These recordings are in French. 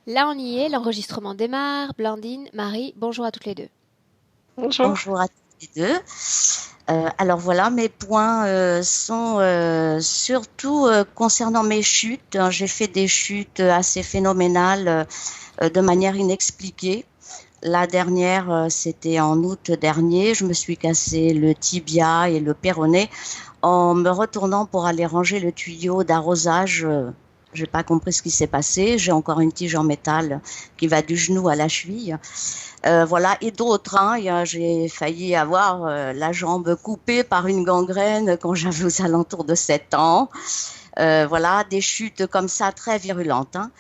Là, on y est, l'enregistrement démarre. Blandine, Marie, bonjour à toutes les deux. Bonjour. Bonjour à tous les deux. Alors voilà, mes points sont surtout concernant mes chutes, hein. J'ai fait des chutes assez phénoménales de manière inexpliquée. La dernière, c'était en août dernier. Je me suis cassé le tibia et le péroné en me retournant pour aller ranger le tuyau d'arrosage. J'ai pas compris ce qui s'est passé. J'ai encore une tige en métal qui va du genou à la cheville. Voilà, et d'autres, hein, j'ai failli avoir la jambe coupée par une gangrène quand j'avais aux alentours de 7 ans. Voilà, des chutes comme ça très virulentes, hein.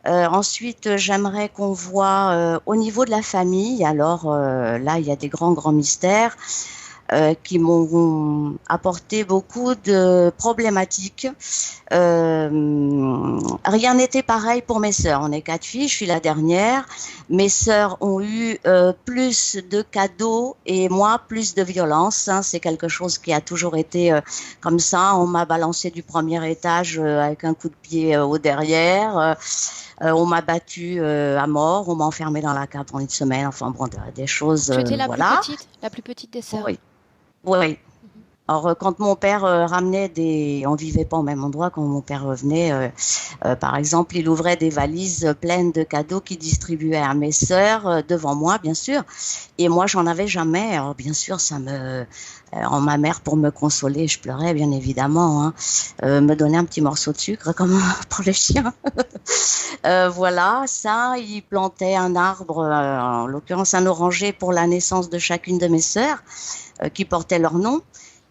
Ensuite, j'aimerais qu'on voit au niveau de la famille. Alors là, il y a des grands mystères qui m'ont apporté beaucoup de problématiques. Rien n'était pareil pour mes sœurs. On est 4 filles, je suis la dernière. Mes sœurs ont eu plus de cadeaux et moi plus de violence, hein. C'est quelque chose qui a toujours été comme ça. On m'a balancé du premier étage avec un coup de pied au derrière. On m'a battue à mort. On m'a enfermée dans la cave pendant une semaine. Enfin bon, des choses, Tu étais voilà. la plus petite des sœurs. Oui, oui. Mhm. Alors, quand mon père ramenait des... On vivait pas au même endroit. Quand mon père revenait, par exemple, il ouvrait des valises pleines de cadeaux qu'il distribuait à mes sœurs, devant moi, bien sûr. Et moi, j'en avais jamais. Alors, bien sûr, ça me... ma mère, pour me consoler, je pleurais, bien évidemment, hein, me donnait un petit morceau de sucre, comme pour les chiens. Voilà, ça, il plantait un arbre, en l'occurrence un oranger, pour la naissance de chacune de mes sœurs, qui portait leur nom.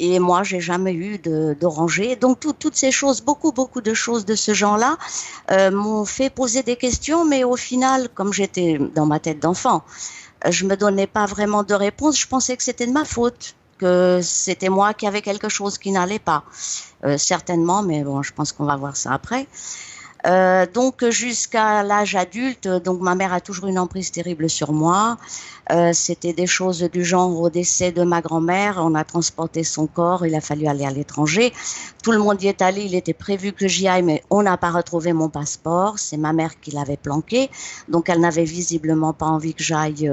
Et moi, j'ai jamais eu d'oranger. Donc, toutes ces choses, beaucoup de choses de ce genre-là, m'ont fait poser des questions. Mais au final, comme j'étais dans ma tête d'enfant, je me donnais pas vraiment de réponse. Je pensais que c'était de ma faute, que c'était moi qui avait quelque chose qui n'allait pas. Certainement, mais bon, je pense qu'on va voir ça après. Donc jusqu'à l'âge adulte, donc ma mère a toujours une emprise terrible sur moi. C'était des choses du genre: au décès de ma grand-mère, on a transporté son corps, il a fallu aller à l'étranger. Tout le monde y est allé, il était prévu que j'y aille, mais on n'a pas retrouvé mon passeport. C'est ma mère qui l'avait planqué, donc elle n'avait visiblement pas envie que j'aille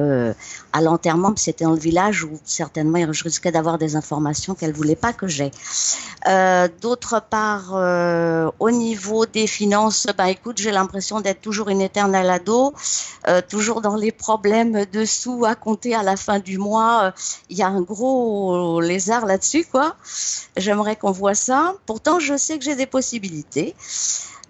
à l'enterrement. C'était dans le village où certainement je risquais d'avoir des informations qu'elle voulait pas que j'aie. D'autre part, au niveau des finances, bah écoute, j'ai l'impression d'être toujours une éternelle ado, toujours dans les problèmes de sous à compter à la fin du mois. Il y a un gros lézard là-dessus, quoi. J'aimerais qu'on voit ça. Pourtant, je sais que j'ai des possibilités.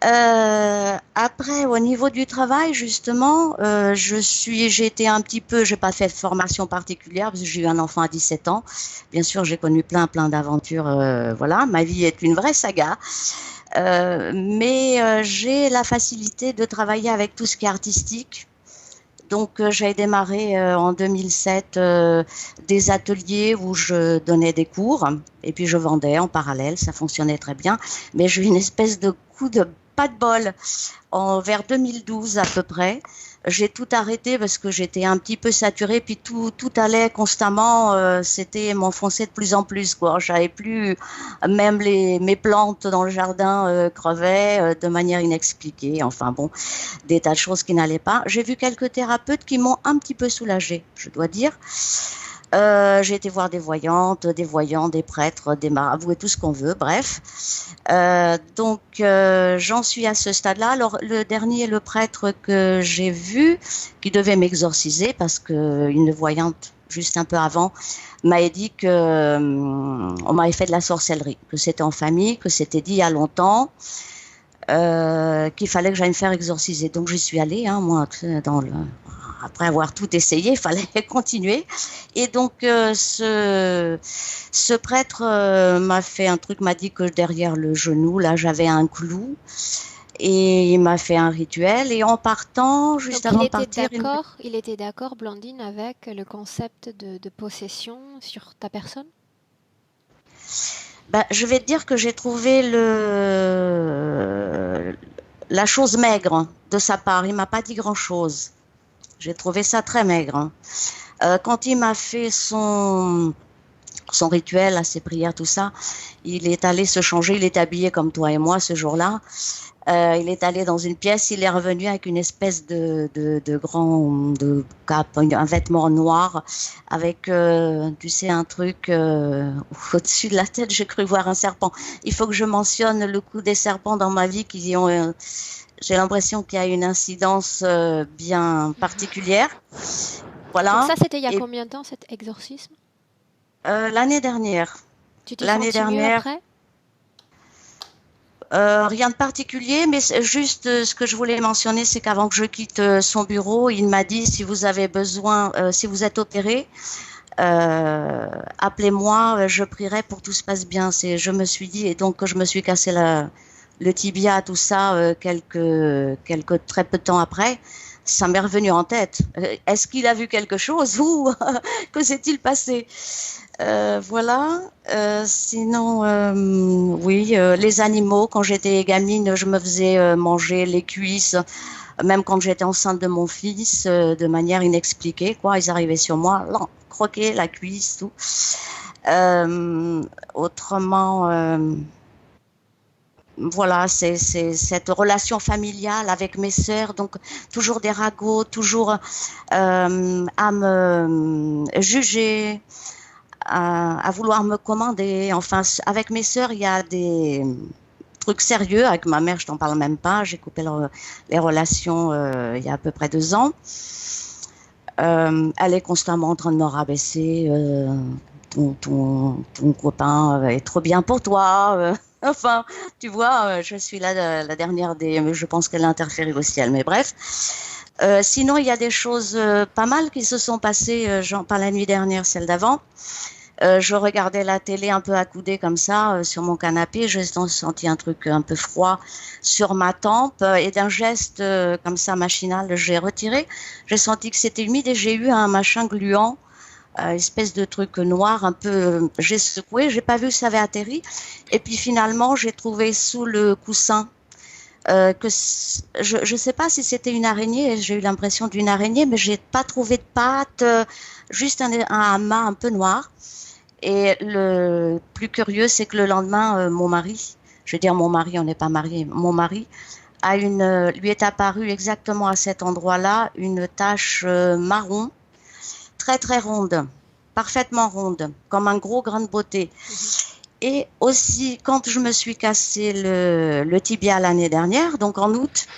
Après, au niveau du travail, justement, j'ai été un petit peu, j'ai pas fait de formation particulière parce que j'ai eu un enfant à 17 ans. Bien sûr, j'ai connu plein d'aventures, voilà. Ma vie est une vraie saga. Mais j'ai la facilité de travailler avec tout ce qui est artistique. Donc, j'ai démarré en 2007 des ateliers où je donnais des cours et puis je vendais en parallèle. Ça fonctionnait très bien. Mais j'ai eu une espèce de coup de pas de bol vers 2012 à peu près. J'ai tout arrêté parce que j'étais un petit peu saturée, puis tout allait constamment. C'était m'enfoncer de plus en plus, quoi. J'avais plus, même mes plantes dans le jardin crevaient de manière inexpliquée. Enfin bon, des tas de choses qui n'allaient pas. J'ai vu quelques thérapeutes qui m'ont un petit peu soulagée, je dois dire. J'ai été voir des voyantes, des voyants, des prêtres, des marabouts et tout ce qu'on veut, bref. Donc, j'en suis à ce stade-là. Alors, le dernier, le prêtre que j'ai vu, qui devait m'exorciser, parce qu'une voyante, juste un peu avant, m'a dit que on m'avait fait de la sorcellerie, que c'était en famille, que c'était dit il y a longtemps, qu'il fallait que j'aille me faire exorciser. Donc, j'y suis allée, hein, moi, après avoir tout essayé, il fallait continuer. Et donc, ce prêtre m'a fait un truc, m'a dit que derrière le genou, là, j'avais un clou. Et il m'a fait un rituel. Et en partant, juste Donc avant de partir, il était d'accord, Blandine, avec le concept de possession sur ta personne? ben, je vais te dire que j'ai trouvé la chose maigre de sa part. Il m'a pas dit grand-chose. J'ai trouvé ça très maigre, hein. Quand il m'a fait son rituel, ses prières, tout ça, il est allé se changer. Il est habillé comme toi et moi ce jour-là. Il est allé dans une pièce, il est revenu avec une espèce de grand de cape, un vêtement noir avec, tu sais, un truc au-dessus de la tête. J'ai cru voir un serpent. Il faut que je mentionne le coup des serpents dans ma vie qui ont, j'ai l'impression qu'il y a une incidence bien particulière. Donc Voilà. ça, c'était il y a Et combien de temps, cet exorcisme? l'année dernière, Tu t'es l'année senti mieux dernière. après? Rien de particulier, mais juste ce que je voulais mentionner, c'est qu'avant que je quitte son bureau, il m'a dit si vous avez besoin, si vous êtes opéré, appelez-moi, je prierai pour que tout se passe bien. Je me suis dit, et donc je me suis cassé le tibia, tout ça, quelques très peu de temps après. Ça m'est revenu en tête. Est-ce qu'il a vu quelque chose ou que s'est-il passé? Voilà. Sinon, oui, les animaux. Quand j'étais gamine, je me faisais manger les cuisses, même quand j'étais enceinte de mon fils, de manière inexpliquée. Quoi, ils arrivaient sur moi, croquer la cuisse, tout. Autrement, voilà, c'est cette relation familiale avec mes sœurs, donc toujours des ragots, toujours à me juger, à vouloir me commander. Enfin, avec mes sœurs, il y a des trucs sérieux. Avec ma mère, je t'en parle même pas. J'ai coupé les relations il y a à peu près 2 ans. Elle est constamment en train de me rabaisser. Ton copain est trop bien pour toi. Enfin, tu vois, je suis la dernière des... Je pense qu'elle a interféré au ciel, mais bref. Sinon, il y a des choses pas mal qui se sont passées, pas la nuit dernière, celle d'avant. Je regardais la télé un peu accoudée comme ça sur mon canapé. J'ai senti un truc un peu froid sur ma tempe et d'un geste comme ça machinal, j'ai retiré. J'ai senti que c'était humide et j'ai eu un machin gluant, espèce de truc noir un peu. J'ai secoué, j'ai pas vu que ça avait atterri. Et puis finalement, j'ai trouvé sous le coussin je sais pas si c'était une araignée. J'ai eu l'impression d'une araignée, mais j'ai pas trouvé de pattes. Juste un amas un peu noir. Et le plus curieux, c'est que le lendemain, mon mari, je veux dire mon mari, on n'est pas mariés, mon mari lui est apparu exactement à cet endroit-là une tache marron, très très ronde, parfaitement ronde, comme un gros grain de beauté. Et aussi, quand je me suis cassé le tibia l'année dernière, donc en août,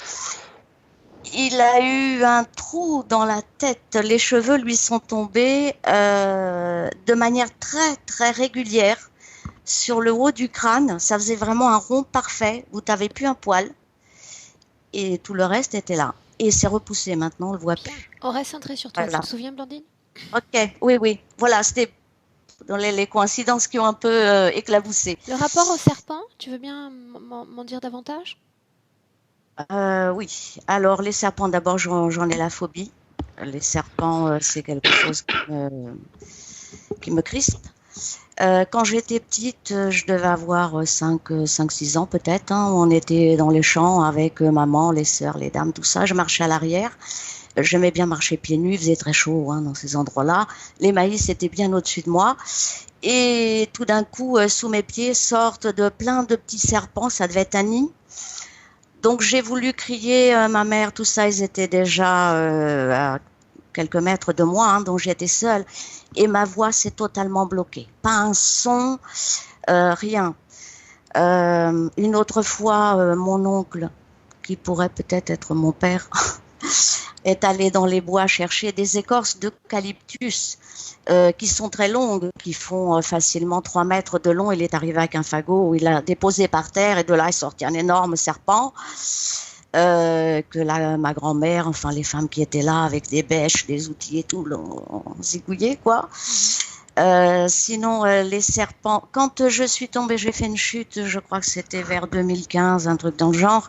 il a eu un trou dans la tête, les cheveux lui sont tombés de manière très très régulière sur le haut du crâne. Ça faisait vraiment un rond parfait où tu n'avais plus un poil et tout le reste était là. Et c'est repoussé maintenant, on le voit plus. On reste centré sur toi, Voilà. tu te souviens, Blandine? Ok, oui, oui. Voilà, c'était dans les coïncidences qui ont un peu éclaboussé. Le rapport au serpent, tu veux bien m'en dire davantage? Oui, alors les serpents, d'abord, j'en ai la phobie. Les serpents, c'est quelque chose qui me crispe. Quand j'étais petite, je devais avoir 5-6 ans peut-être. Hein. On était dans les champs avec maman, les sœurs, les dames, tout ça. Je marchais à l'arrière. J'aimais bien marcher pieds nus, il faisait très chaud hein, dans ces endroits-là. Les maïs étaient bien au-dessus de moi. Et tout d'un coup, sous mes pieds sortent plein de petits serpents. Ça devait être un nid. Donc j'ai voulu crier, ma mère, tout ça, ils étaient déjà à quelques mètres de moi, hein, donc j'étais seule. Et ma voix s'est totalement bloquée. Pas un son, rien. Une autre fois, mon oncle, qui pourrait peut-être être mon père, est allé dans les bois chercher des écorces d'eucalyptus qui sont très longues, qui font facilement 3 mètres de long. Il est arrivé avec un fagot où il l'a déposé par terre et de là est sorti un énorme serpent que ma grand-mère, enfin les femmes qui étaient là avec des bêches, des outils et tout, l'ont zigouillé quoi. Sinon, les serpents, quand je suis tombée, j'ai fait une chute, je crois que c'était vers 2015, un truc dans le genre.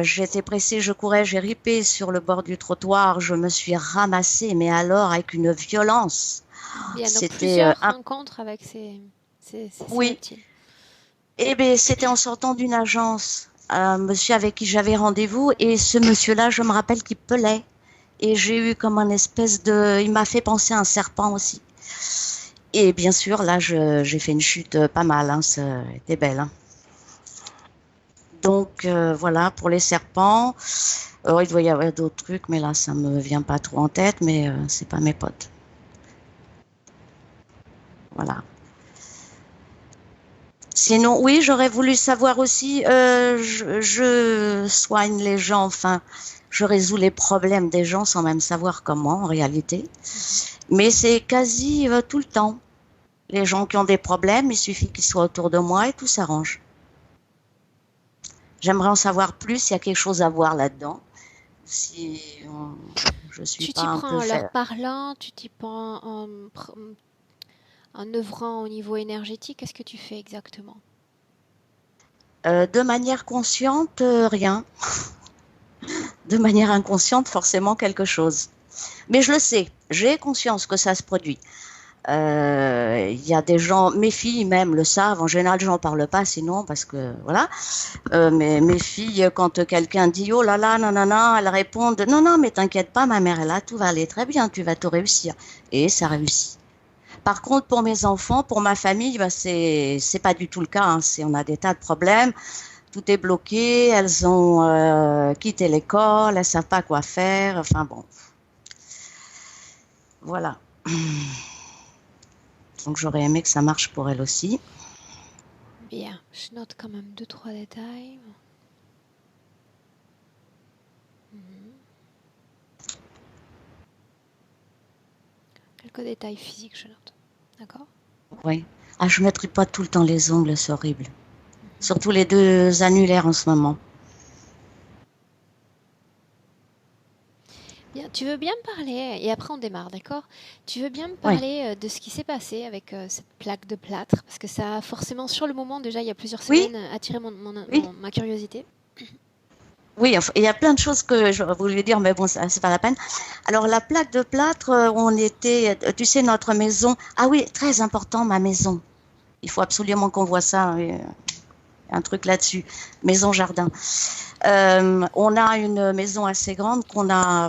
J'étais pressée, je courais, j'ai ripé sur le bord du trottoir, je me suis ramassée, mais alors avec une violence. Il y a donc plusieurs rencontres avec ces reptiles. Eh bien, c'était en sortant d'une agence, un monsieur avec qui j'avais rendez-vous, et ce monsieur-là, je me rappelle qu'il pelait. Et j'ai eu comme un espèce de... Il m'a fait penser à un serpent aussi. Et bien sûr, là, j'ai fait une chute pas mal, hein, ça était belle. Hein. Donc voilà, pour les serpents, il doit y avoir d'autres trucs, mais là, ça me vient pas trop en tête, mais c'est pas mes potes. Voilà. Sinon, oui, j'aurais voulu savoir aussi, je soigne les gens, enfin, je résous les problèmes des gens sans même savoir comment, en réalité. Mais c'est quasi tout le temps. Les gens qui ont des problèmes, il suffit qu'ils soient autour de moi et tout s'arrange. J'aimerais en savoir plus, il y a quelque chose à voir là-dedans. Si je suis Tu pas t'y un prends peu en leur fait. parlant, tu t'y prends en œuvrant au niveau énergétique. Qu'est-ce que tu fais exactement? De manière consciente, rien. De manière inconsciente, forcément quelque chose. Mais je le sais, j'ai conscience que ça se produit. Il y a des gens, mes filles même le savent, en général je n'en parle pas sinon parce que voilà, mais mes filles quand quelqu'un dit oh là là nanana, elles répondent non non mais t'inquiète pas ma mère est là, tout va aller très bien, tu vas tout réussir et ça réussit. Par contre pour mes enfants, pour ma famille, bah, c'est pas du tout le cas, hein. On a des tas de problèmes, tout est bloqué, elles ont quitté l'école, elles savent pas quoi faire, enfin bon, voilà. Donc j'aurais aimé que ça marche pour elles aussi. Bien, je note quand même deux, trois détails. Mhm. Quelques détails physiques, je note. D'accord? Oui. Ah, je ne mettrai pas tout le temps les ongles, c'est horrible. Surtout les deux annulaires en ce moment. Bien, tu veux bien me parler, et après on démarre, d'accord? Tu veux bien me Oui, parler de ce qui s'est passé avec cette plaque de plâtre? Parce que ça a forcément, sur le moment, déjà il y a plusieurs oui, semaines, attiré oui. ma curiosité. Oui, enfin, il y a plein de choses que j'aurais voulu dire, mais bon, ça, c'est pas la peine. Alors, la plaque de plâtre, on était, tu sais, notre maison. Ah oui, très important, ma maison. Il faut absolument qu'on voit ça, un truc là-dessus. Maison jardin. On a une maison assez grande qu'on a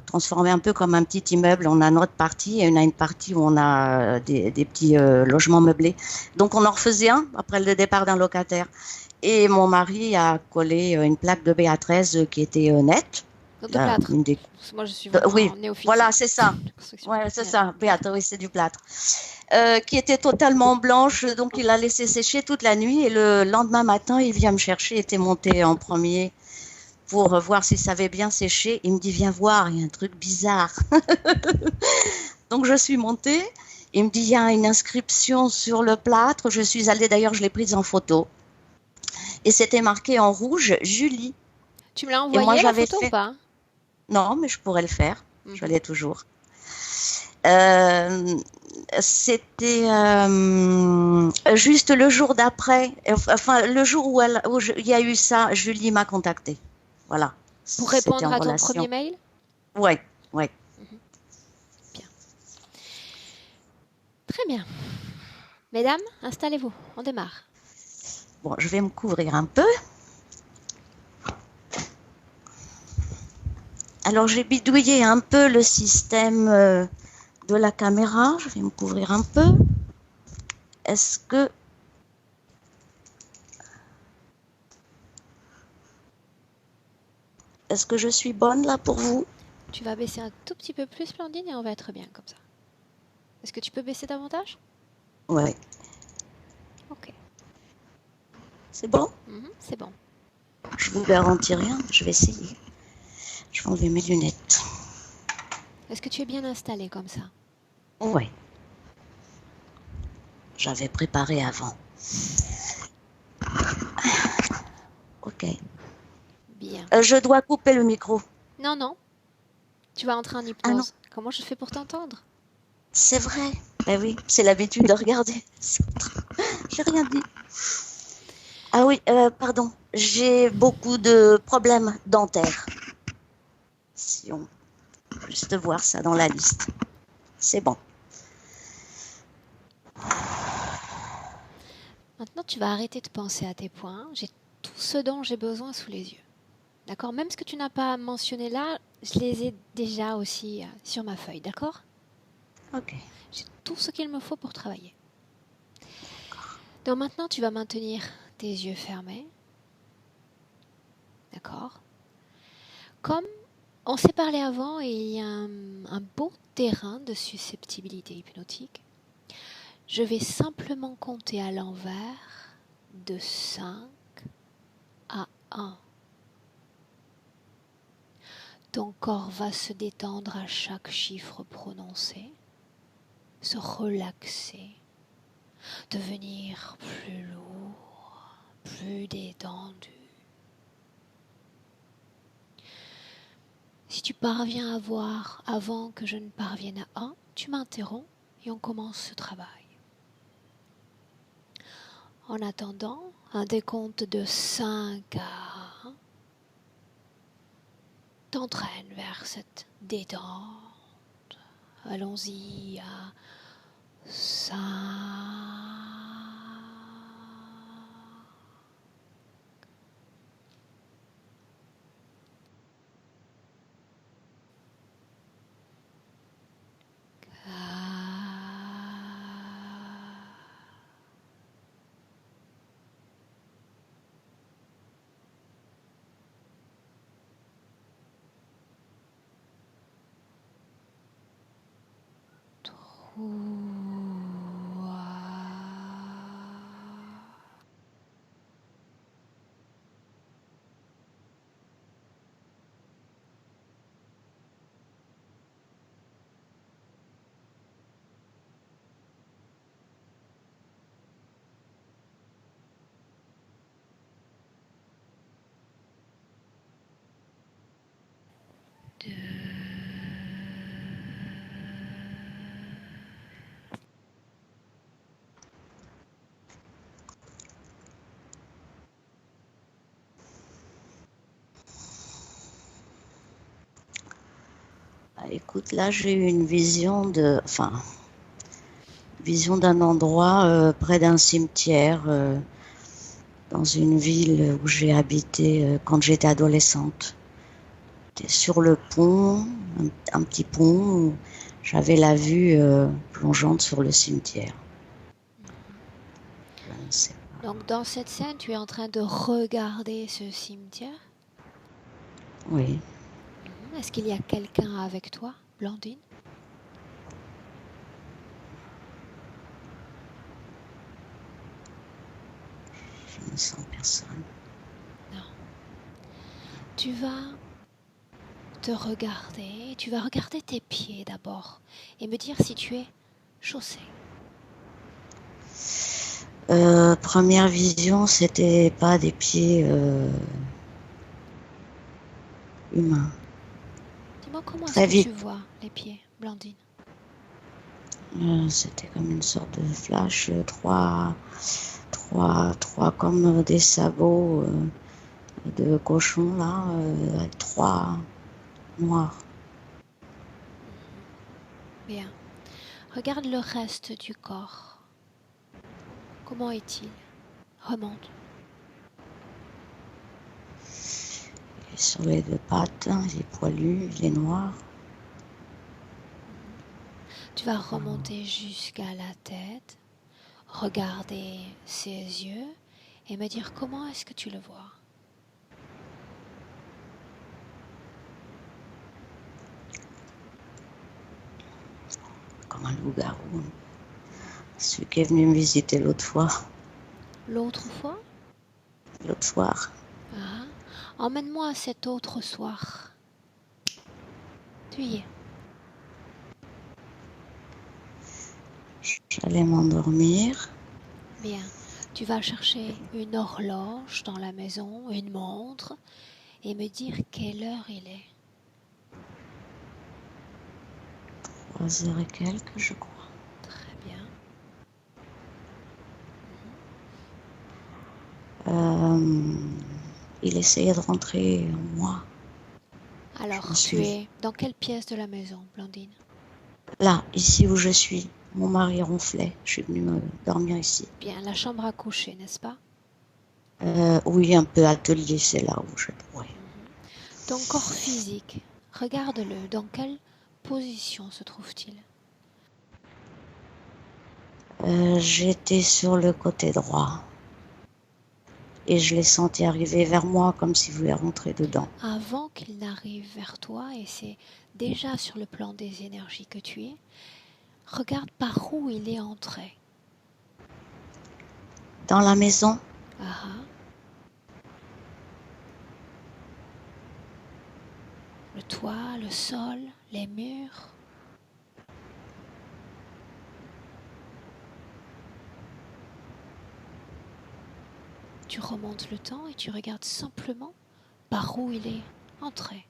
transformée un peu comme un petit immeuble. On a notre partie et on a une partie où on a des petits logements meublés. Donc on en refaisait un après le départ d'un locataire. Et mon mari a collé une plaque de BA13 qui était nette. Donc de plâtre. Une des... Parce que moi je suis vraiment oui, néophyte voilà, c'est ça. de construction. Ouais, c'est Ouais. ça. BA13, oui, c'est du plâtre. Qui était totalement blanche, donc il a laissé sécher toute la nuit et le lendemain matin, il vient me chercher, il était monté en premier pour voir si ça avait bien séché. Il me dit, viens voir, il y a un truc bizarre. Donc je suis montée. Il me dit, il y a une inscription sur le plâtre. Je suis allée, d'ailleurs, je l'ai prise en photo. Et c'était marqué en rouge, Julie. Tu me l'as Et moi, envoyé la j'avais photo ou fait, pas? non, mais je pourrais le faire. Je Mhm. l'ai toujours. Euh, C'était juste le jour d'après, enfin le jour où, il y a eu ça, Julie m'a contactée. Voilà, Pour c'était répondre en à ton premier relation. mail? Ouais, ouais. Mhm. Bien. Très bien. Mesdames, installez-vous. On démarre. Bon, je vais me couvrir un peu. Alors j'ai bidouillé un peu le système de la caméra. Je vais me couvrir un peu. Est-ce que est-ce que je suis bonne là pour vous? Tu vas baisser un tout petit peu plus, Blandine, et on va être bien comme ça. Est-ce que tu peux baisser davantage? Ouais, Ok. c'est bon. Mhm, c'est bon. Je vous garantis rien. Je vais essayer. Je vais enlever mes lunettes. Est-ce que tu es bien installé comme ça? Ouais, j'avais préparé avant. Ok. Bien. Je dois couper le micro. Non, non. Tu vas entrer en Ah non, hypnose. Comment je fais pour t'entendre? c'est vrai. Ben oui, c'est l'habitude de regarder. J'ai rien dit. Ah oui, pardon. J'ai beaucoup de problèmes dentaires. Si on peut juste voir ça dans la liste. C'est bon. Maintenant, tu vas arrêter de penser à tes points. J'ai tout ce dont j'ai besoin sous les yeux. D'accord? Même ce que tu n'as pas mentionné là, je les ai déjà aussi sur ma feuille. D'accord? Ok. J'ai tout ce qu'il me faut pour travailler. Donc maintenant, tu vas maintenir tes yeux fermés. D'accord? Comme on s'est parlé avant, et il y a un beau terrain de susceptibilité hypnotique, je vais simplement compter à l'envers de 5 à 1. Ton corps va se détendre à chaque chiffre prononcé, se relaxer, devenir plus lourd, plus détendu. Si tu parviens à voir avant que je ne parvienne à 1, tu m'interromps et on commence ce travail. En attendant, un décompte de 5 à 1 t'entraîne vers cette détente. Allons-y à 5, 2. Écoute, là j'ai eu une vision d'un endroit près d'un cimetière dans une ville où j'ai habité quand j'étais adolescente. Sur le pont, un petit pont où j'avais la vue plongeante sur le cimetière. Je ne sais pas. Donc dans cette scène, tu es en train de regarder ce cimetière. Oui, Est-ce qu'il y a quelqu'un avec toi, Blandine? je ne sens personne. Non. Tu vas te regarder, tu vas regarder tes pieds d'abord et me dire si tu es chaussé. Première vision, c'était pas des pieds humains. Dis-moi comment est-ce Très que tu vite. vois les pieds, Blandine? C'était comme une sorte de flash, trois comme des sabots de cochon là, avec trois noirs. Bien. Regarde le reste du corps. Comment est-il? Remonte. Et sur les deux pattes, il est poilu, il est noir. Tu vas remonter jusqu'à la tête, regarder ses yeux et me dire comment est-ce que tu le vois. Comme un loup-garou. Celui qui est venu me visiter l'autre fois, L'autre fois? l'autre soir. Ah, emmène-moi cet autre soir. Tu y es. J'allais m'endormir. Bien. Tu vas chercher une horloge dans la maison, une montre, et me dire quelle heure il est. 3 heures et quelques, je crois. Très bien. Il essayait de rentrer en moi. Alors, tu es dans quelle pièce de la maison, Blandine? Là, ici où je suis, mon mari ronflait. Je suis venue me dormir ici. Bien, la chambre à coucher, n'est-ce pas? Oui, un peu atelier, c'est là où je pourrais. Ton corps physique, regarde-le. Dans quelle position se trouve-t-il? J'étais sur le côté droit. et je l'ai senti arriver vers moi comme s'il voulait rentrer dedans. Avant qu'il n'arrive vers toi, et c'est déjà sur le plan des énergies que tu es, regarde par où il est entré. Dans la maison, Ah ah. Le toit, le sol, les murs. Tu remontes le temps et tu regardes simplement par où il est entré.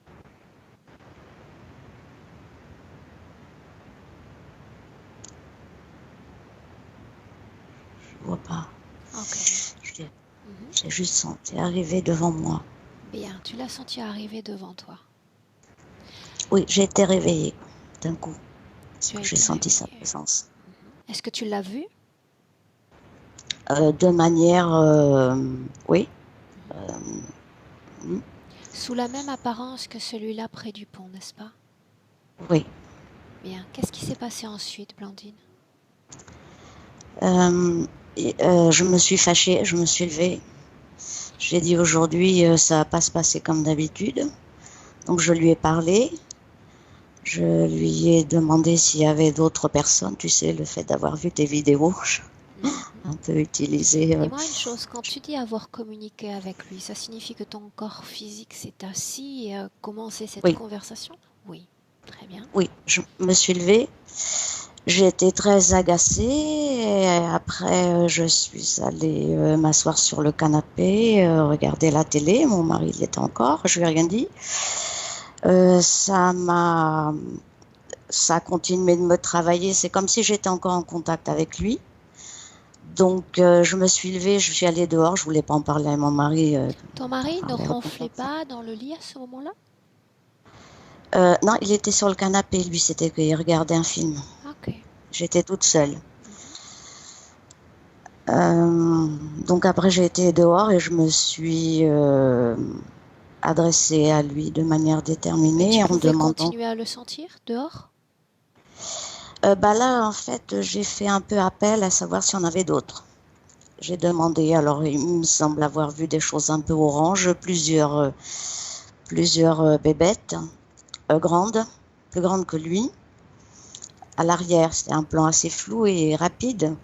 je vois pas. Ok. Je l'ai Mhm. je l'ai juste senti arriver devant moi. Bien, tu l'as senti arriver devant toi. Oui, j'ai été réveillée d'un coup, parce Tu as que j'ai été senti sa réveillé. présence. Est-ce que tu l'as vu? De manière, oui, mm, Sous la même apparence que celui-là près du pont, n'est-ce pas? oui. Bien. Qu'est-ce qui s'est passé ensuite, Blandine? Je me suis fâchée, je me suis levée. J'ai dit aujourd'hui, ça va pas se passer comme d'habitude. Donc je lui ai parlé. Je lui ai demandé s'il y avait d'autres personnes. Tu sais, le fait d'avoir vu tes vidéos, Mhm. un peu utilisé. Dis-moi une chose, quand tu dis avoir communiqué avec lui, ça signifie que ton corps physique s'est assis et a commencé cette Oui, conversation? Oui, très bien. oui, je me suis levée. J'ai été très agacée. Et après, je suis allée m'asseoir sur le canapé, regarder la télé. Mon mari y était encore. Je lui ai rien dit. Euh, ça m'a, ça a continué de me travailler. C'est comme si j'étais encore en contact avec lui. Donc, je me suis levée, je suis allée dehors. Je voulais pas en parler à mon mari. Ton mari ne Parler ronflait pas dans le lit à ce moment-là? Non, il était sur le canapé. Lui, c'était qu'il regardait un film. Ok. J'étais toute seule. Mhm. Euh, donc après, j'ai été dehors et je me suis adressée à lui de manière Mais tu déterminée en pouvais demandant. continuer à le sentir dehors? Bah là, en fait, j'ai fait un peu appel à savoir si on avait d'autres. J'ai demandé, alors il me semble avoir vu des choses un peu oranges, plusieurs bébêtes grandes, plus grandes que lui. À l'arrière, c'était un plan assez flou et rapide.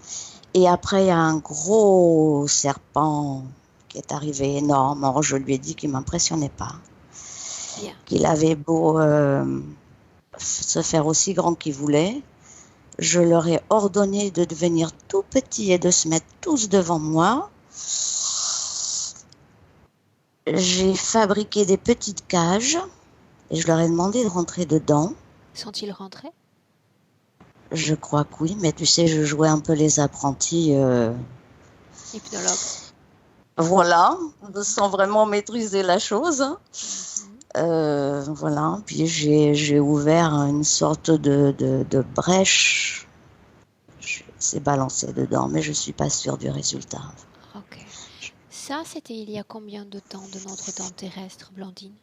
Et après, il y a un gros serpent qui est arrivé énorme. Alors, je lui ai dit qu'il m'impressionnait pas, Bien. qu'il avait beau se faire aussi grand qu'il voulait. Je leur ai ordonné de devenir tout petits et de se mettre tous devant moi. J'ai fabriqué des petites cages et je leur ai demandé de rentrer dedans. Sont-ils rentrés? Je crois que oui, mais tu sais, je jouais un peu les apprentis. Hypnologue. Voilà, sans vraiment maîtriser la chose. Mhm. Voilà, puis j'ai ouvert une sorte de brèche. Je s'est balancé dedans, mais je suis pas sûre du résultat. Ok. Ça, c'était il y a combien de temps de notre temps terrestre, Blandine?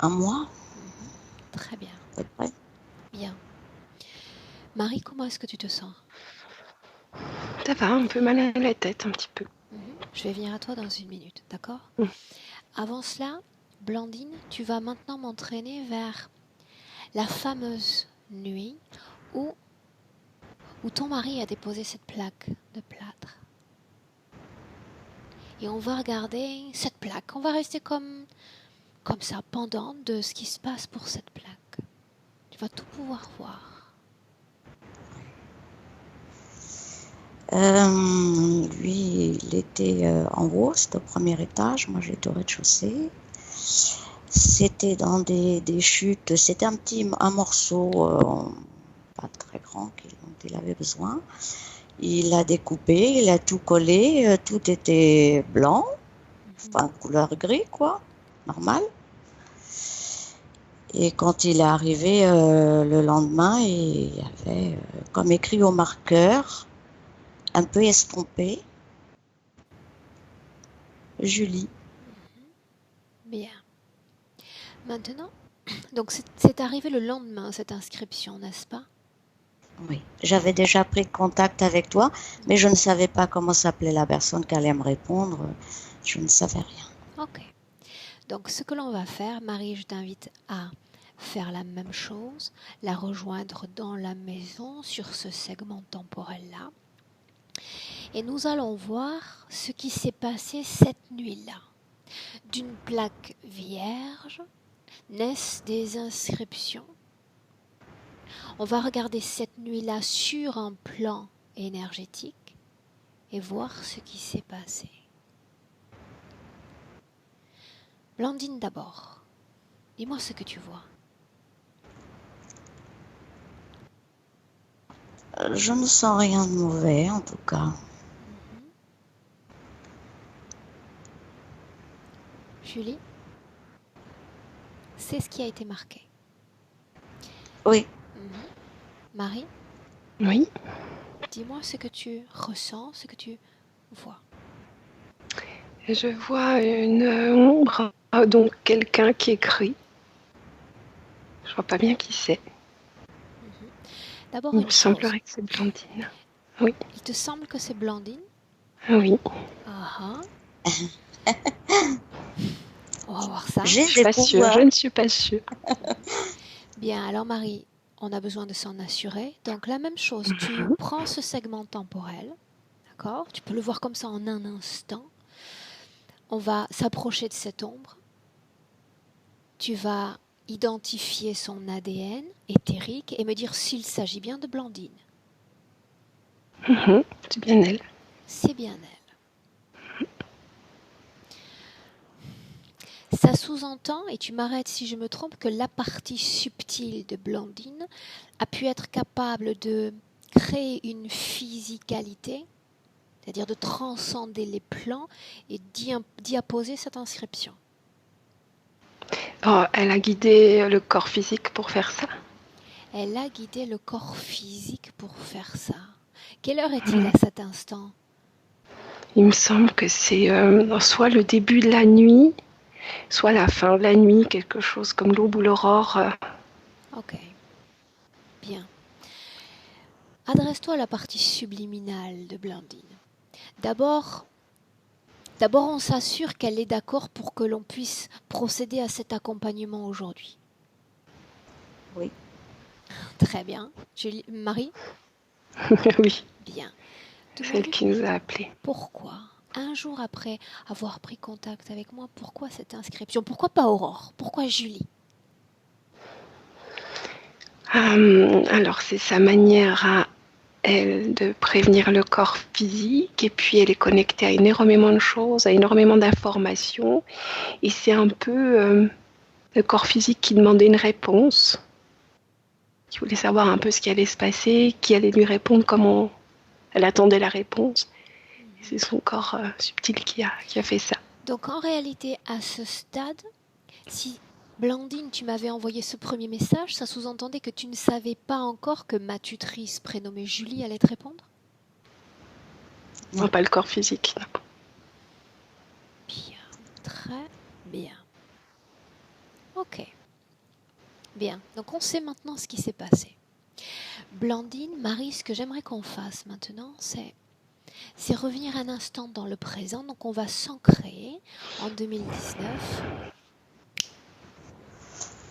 Un mois, Mhm. Très bien. à peu près. Bien. Marie, comment est-ce que tu te sens? Ça va, un peu mal à la tête, un petit peu. Mhm. Je vais venir à toi dans une minute, d'accord? Mm. Avant cela, Blandine, tu vas maintenant m'entraîner vers la fameuse nuit où, où ton mari a déposé cette plaque de plâtre. Et on va regarder cette plaque. On va rester comme ça, pendant de ce qui se passe pour cette plaque. Tu vas tout pouvoir voir. Lui, il était en haut, c'était au premier étage. Moi, j'étais au rez-de-chaussée. C'était dans des chutes. C'était un morceau pas très grand dont il avait besoin. Il a découpé, il a tout collé, tout était blanc, enfin couleur gris quoi, normal. Et quand il est arrivé le lendemain, il y avait comme écrit au marqueur, un peu estompé, Julie. Bien. Maintenant, donc c'est arrivé le lendemain, cette inscription, n'est-ce pas? Oui, j'avais déjà pris contact avec toi, mais je ne savais pas comment s'appelait la personne qui allait me répondre. Je ne savais rien. Ok. Donc, ce que l'on va faire, Marie, je t'invite à faire la même chose, la rejoindre dans la maison sur ce segment temporel-là. Et nous allons voir ce qui s'est passé cette nuit-là. D'une plaque vierge naissent des inscriptions. On va regarder cette nuit-là sur un plan énergétique et voir ce qui s'est passé. Blandine d'abord, dis-moi ce que tu vois. Je ne sens rien de mauvais, en tout cas. Julie, c'est ce qui a été marqué. Oui, Marie, Oui, dis-moi ce que tu ressens, ce que tu vois. je vois une ombre, donc quelqu'un qui écrit. Je vois pas bien qui c'est. D'abord Il une me chose, semblerait que c'est Blandine. Oui, il te semble que c'est Blandine? oui. Ah ah. On va voir ça. Je j'ai suis des pas sûre, je pouvoirs. ne suis pas sûre. Bien, alors Marie, on a besoin de s'en assurer. Donc la même chose, tu prends ce segment temporel, d'accord? Tu peux le voir comme ça en un instant. On va s'approcher de cette ombre. Tu vas identifier son ADN éthérique et me dire s'il s'agit bien de Blandine. C'est bien elle. C'est bien elle. Ça sous-entend, et tu m'arrêtes si je me trompe, que la partie subtile de Blandine a pu être capable de créer une physicalité, c'est-à-dire de transcender les plans et d'y apposer cette inscription. Oh, elle a guidé le corps physique pour faire ça. Elle a guidé le corps physique pour faire ça. Quelle heure est-il à cet instant? Il me semble que c'est soit le début de la nuit, soit la fin de la nuit, quelque chose comme l'aube ou l'aurore. Ok, bien. Adresse-toi à la partie subliminale de Blandine. D'abord, on s'assure qu'elle est d'accord pour que l'on puisse procéder à cet accompagnement aujourd'hui. Oui. Très bien. Marie? Oui, Bien. celle Demande-lui qui nous a appelés. pourquoi, un jour après avoir pris contact avec moi, pourquoi cette inscription? Pourquoi pas Aurore? Pourquoi Julie? Alors, c'est sa manière à elle de prévenir le corps physique, et puis elle est connectée à énormément de choses, à énormément d'informations, et c'est un peu le corps physique qui demandait une réponse, qui voulait savoir un peu ce qui allait se passer, qui allait lui répondre, comment elle attendait la réponse. C'est son corps subtil qui a fait ça. Donc en réalité, à ce stade, si Blandine, tu m'avais envoyé ce premier message, ça sous-entendait que tu ne savais pas encore que ma tutrice prénommée Julie allait te répondre? Non, pas le corps physique, non. Bien, très bien. Ok. Bien, donc on sait maintenant ce qui s'est passé. Blandine, Marie, ce que j'aimerais qu'on fasse maintenant, c'est revenir un instant dans le présent. Donc on va s'ancrer en 2019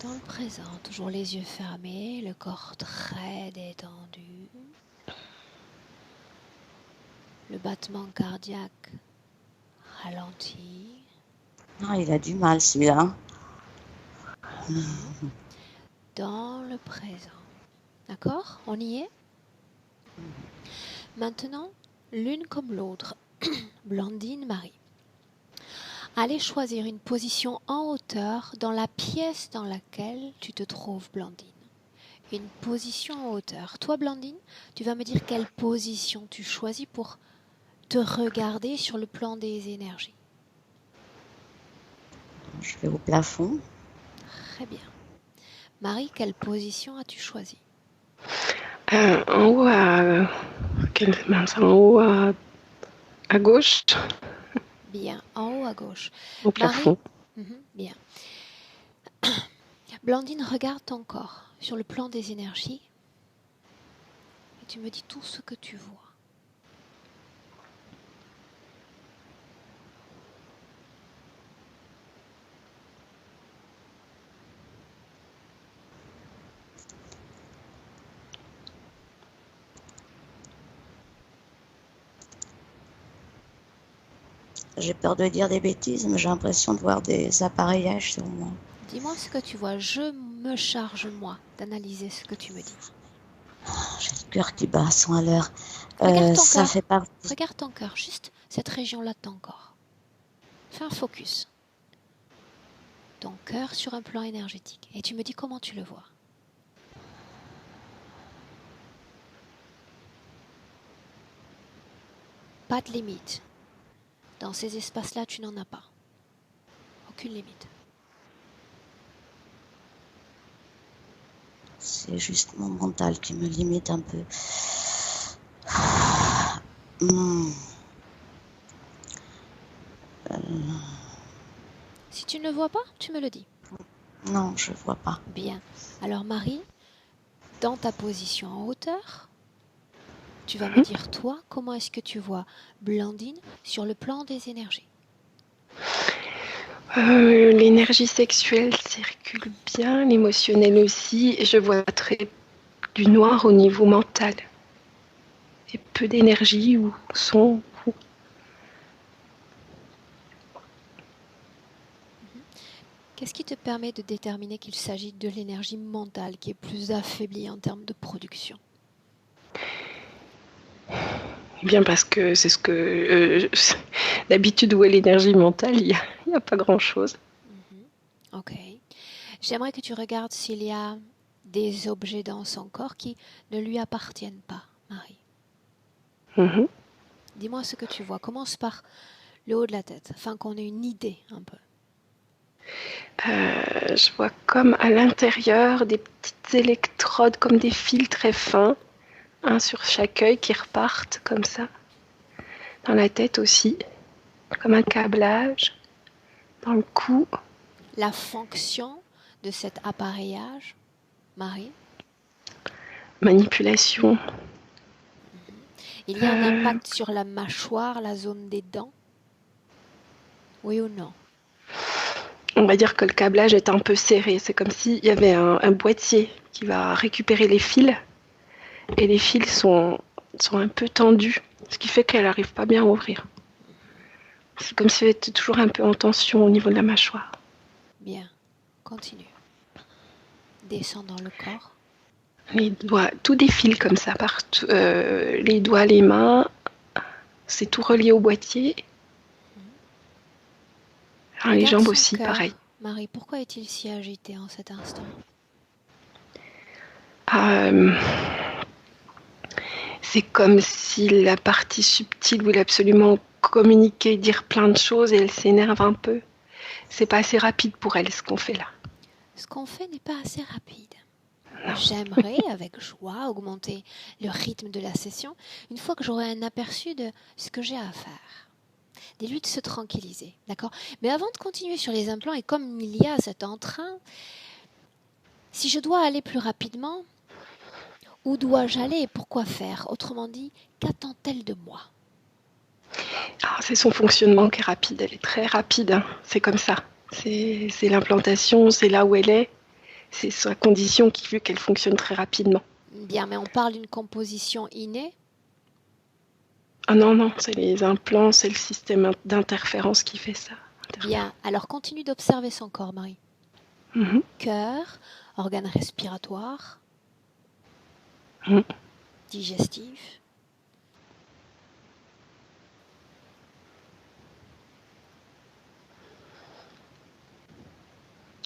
dans le présent, toujours les yeux fermés, le corps très détendu, le battement cardiaque ralenti. Ah, il a du mal, celui-là. Dans le présent. D'accord? On y est? Maintenant, l'une comme l'autre, Blandine, Marie. Allez choisir une position en hauteur dans la pièce dans laquelle tu te trouves, Blandine. Une position en hauteur. Toi, Blandine, tu vas me dire quelle position tu choisis pour te regarder sur le plan des énergies. Je vais au plafond. Très bien. Marie, quelle position as-tu choisi? En haut en haut à gauche, Bien, en haut à gauche. au Marie, plafond. bien. Blandine, regarde ton corps sur le plan des énergies. Tu me dis tout ce que tu vois. J'ai peur de dire des bêtises, mais j'ai l'impression de voir des appareillages sur moi. Dis-moi ce que tu vois. Je me charge, moi, d'analyser ce que tu me dis. J'ai le cœur qui bat à 100 à l'heure. Regarde ton Ça cœur. fait partie. Regarde ton cœur, juste cette région-là de ton corps. Fais un focus. Ton cœur sur un plan énergétique. Et tu me dis comment tu le vois. Pas de limite. Dans ces espaces-là, tu n'en as pas. Aucune limite. C'est juste mon mental qui me limite un peu. Hmm. Si tu ne le vois pas, tu me le dis. Non, je vois pas. Bien. Alors Marie, dans ta position en hauteur, tu vas me dire toi, comment est-ce que tu vois Blandine sur le plan des énergies? L'énergie sexuelle circule bien, l'émotionnel aussi, et je vois très du noir au niveau mental. Et peu d'énergie ou son. Qu'est-ce qui te permet de déterminer qu'il s'agit de l'énergie mentale qui est plus affaiblie en termes de production? Bien parce que c'est ce que d'habitude où est l'énergie mentale, il y a pas grand-chose. Ok. J'aimerais que tu regardes s'il y a des objets dans son corps qui ne lui appartiennent pas, Marie. Mhm. Dis-moi ce que tu vois. Commence par le haut de la tête, afin qu'on ait une idée un peu. Je vois comme à l'intérieur des petites électrodes, comme des fils très fins, un sur chaque œil qui repartent comme ça. Dans la tête aussi, comme un câblage, dans le cou. La fonction de cet appareillage, Marie? Manipulation. Il y a un impact sur la mâchoire, la zone des dents? Oui ou non? On va dire que le câblage est un peu serré. C'est comme s'il y avait un boîtier qui va récupérer les fils. Et les fils sont un peu tendus, ce qui fait qu'elle n'arrive pas bien à ouvrir. C'est comme si elle était toujours un peu en tension au niveau de la mâchoire. Bien, continue. Descends dans le corps. Les doigts, tout défile comme ça, partout. Les doigts, les mains, c'est tout relié au boîtier. Alors, les Regarde jambes son aussi, cœur. pareil. Marie, pourquoi est-il si agité en cet instant? C'est comme si la partie subtile voulait absolument communiquer, dire plein de choses et elle s'énerve un peu. C'est pas assez rapide pour elle ce qu'on fait là. Ce qu'on fait n'est pas assez rapide. J'aimerais, avec joie, augmenter le rythme de la session une fois que j'aurai un aperçu de ce que j'ai à faire. Dis-lui de se tranquilliser, d'accord? Mais avant de continuer sur les implants, et comme il y a cet entrain, si je dois aller plus rapidement, où dois-je aller et pourquoi faire? Autrement dit, qu'attend-elle de moi? C'est son fonctionnement qui est rapide, elle est très rapide, hein. C'est comme ça. C'est l'implantation, c'est là où elle est, c'est sa condition qui fait qu'elle fonctionne très rapidement. Bien, mais on parle d'une composition innée? Ah non, c'est les implants, c'est le système d'interférence qui fait ça. Bien, alors continue d'observer son corps, Marie. Mhm. Cœur, organe respiratoire, Mhm. digestif.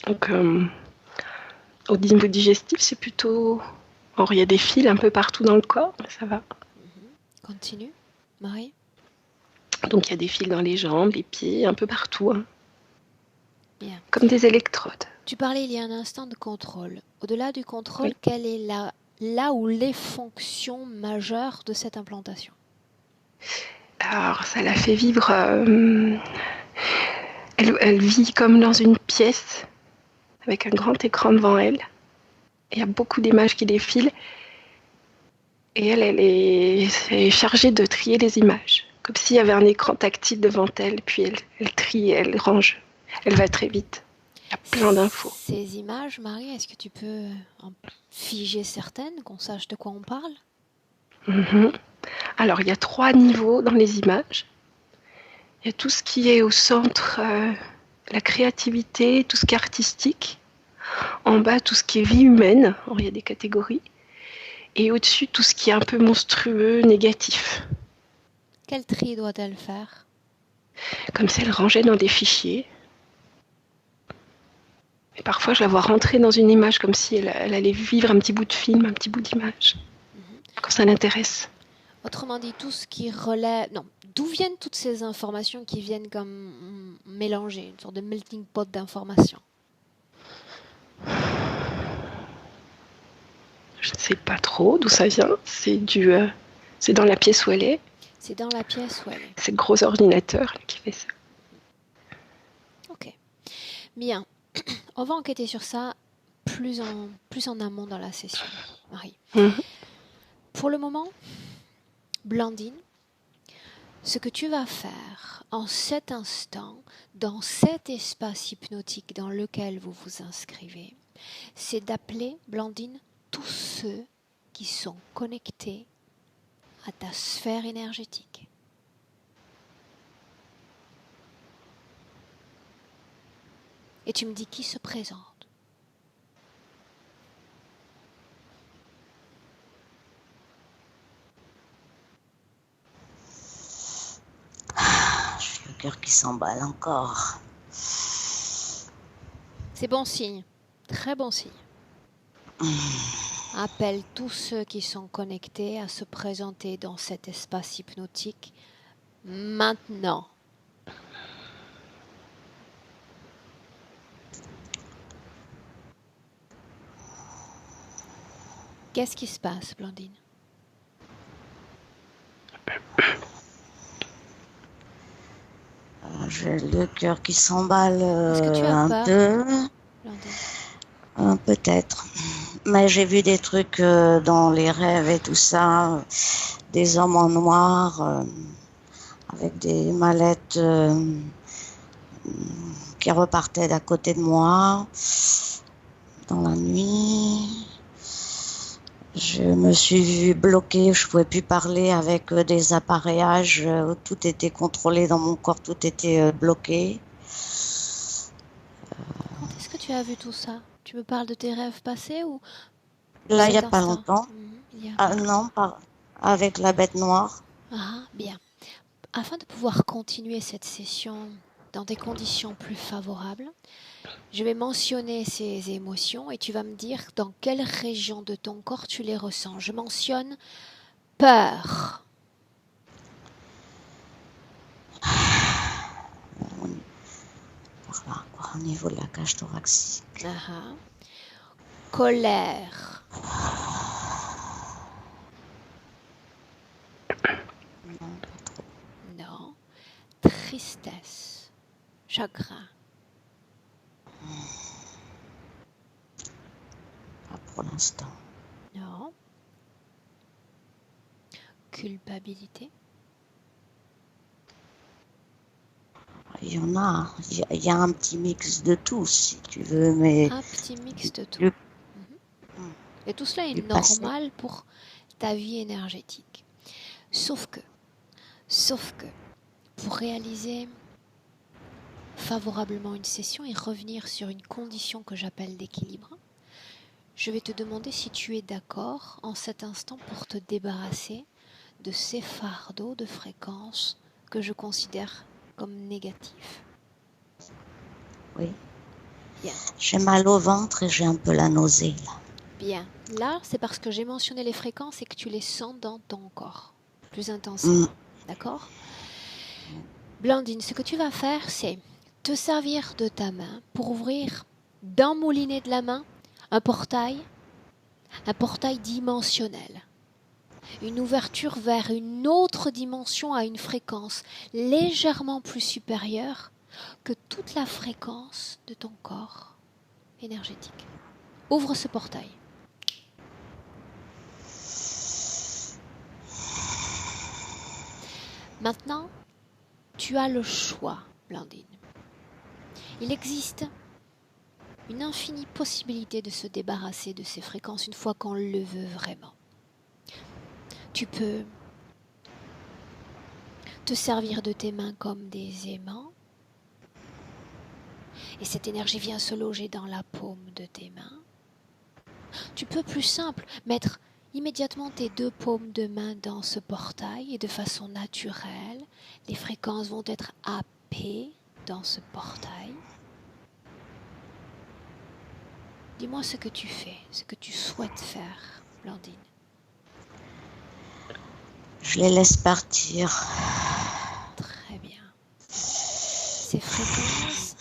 Donc, au niveau digestif, c'est plutôt... Alors, il y a des fils un peu partout dans le corps, mais ça va. Continue, Marie. Donc, il y a des fils dans les jambes, les pieds, un peu partout, hein. Bien. Comme des électrodes. Tu parlais il y a un instant de contrôle. Au-delà du contrôle, Oui. quelle est là où les fonctions majeures de cette implantation? Alors, ça la fait vivre... Elle vit comme dans une pièce, avec un grand écran devant elle. Il y a beaucoup d'images qui défilent. Et elle est chargée de trier les images, comme s'il y avait un écran tactile devant elle, puis elle trie, elle range. Elle va très vite. Il y a plein d'infos. Ces images, Marie, est-ce que tu peux en figer certaines, qu'on sache de quoi on parle? Mhm. Alors, il y a 3 niveaux dans les images. Il y a tout ce qui est au centre, la créativité, tout ce qui est artistique. En bas, tout ce qui est vie humaine. Alors, il y a des catégories. Et au-dessus, tout ce qui est un peu monstrueux, négatif. Quel tri doit-elle faire? Comme si elle rangeait dans des fichiers. Et parfois, je la vois rentrer dans une image comme si elle allait vivre un petit bout de film, un petit bout d'image. Quand ça l'intéresse. Autrement dit, tout ce qui relève... Non, d'où viennent toutes ces informations qui viennent comme mélangées, une sorte de melting pot d'informations? Je ne sais pas trop d'où ça vient. C'est dans la pièce où elle est. C'est dans la pièce où elle est. C'est le gros ordinateur qui fait ça. Ok. Bien. On va enquêter sur ça plus en amont dans la session, Marie. Pour le moment, Blandine, ce que tu vas faire en cet instant, dans cet espace hypnotique dans lequel vous vous inscrivez, c'est d'appeler, Blandine, tous ceux qui sont connectés à ta sphère énergétique. Et tu me dis qui se présente. J'ai le cœur qui s'emballe encore. C'est bon signe, très bon signe. Appelle tous ceux qui sont connectés à se présenter dans cet espace hypnotique maintenant. Qu'est-ce qui se passe, Blandine? J'ai le cœur qui s'emballe Est-ce que tu as un peur, peu, Blandine? peut-être. Mais j'ai vu des trucs dans les rêves et tout ça, des hommes en noir avec des mallettes qui repartaient d'à côté de moi dans la nuit. Je me suis vue bloquée, je ne pouvais plus parler avec des appareillages, tout était contrôlé dans mon corps, tout était bloqué. Quand est-ce que tu as vu tout ça? Tu me parles de tes rêves passés ou Là, il n'y a cet pas instant? longtemps. Ah non, pas avec la bête noire. Ah, bien. Afin de pouvoir continuer cette session dans des conditions plus favorables, je vais mentionner ces émotions et tu vas me dire dans quelle région de ton corps tu les ressens. Je mentionne peur. Par là, quoi, au niveau de la cage thoracique. Colère. Non, pas trop. Non. Tristesse. Chagrin. Pas pour l'instant. Non. Culpabilité. Il y en a, il y a un petit mix de tout, si tu veux, mais... Un petit mix de tout. Et tout cela est normal pour ta vie énergétique. Sauf que, pour réaliser favorablement une session et revenir sur une condition que j'appelle d'équilibre, je vais te demander si tu es d'accord en cet instant pour te débarrasser de ces fardeaux de fréquences que je considère comme négatifs. Oui. Bien. J'ai mal au ventre et j'ai un peu la nausée, là. Bien. Là, c'est parce que j'ai mentionné les fréquences et que tu les sens dans ton corps, plus intensément. D'accord ? Blandine, ce que tu vas faire, c'est te servir de ta main pour ouvrir d'un moulinet de la main un portail dimensionnel. Une ouverture vers une autre dimension à une fréquence légèrement plus supérieure que toute la fréquence de ton corps énergétique. Ouvre ce portail. Maintenant, tu as le choix, Blandine. Il existe une infinie possibilité de se débarrasser de ces fréquences une fois qu'on le veut vraiment. Tu peux te servir de tes mains comme des aimants et cette énergie vient se loger dans la paume de tes mains. Tu peux, plus simple, mettre immédiatement tes 2 paumes de main dans ce portail et de façon naturelle, les fréquences vont être happées dans ce portail. Dis-moi ce que tu fais, ce que tu souhaites faire, Blandine. Je les laisse partir. Très bien. Ces fréquences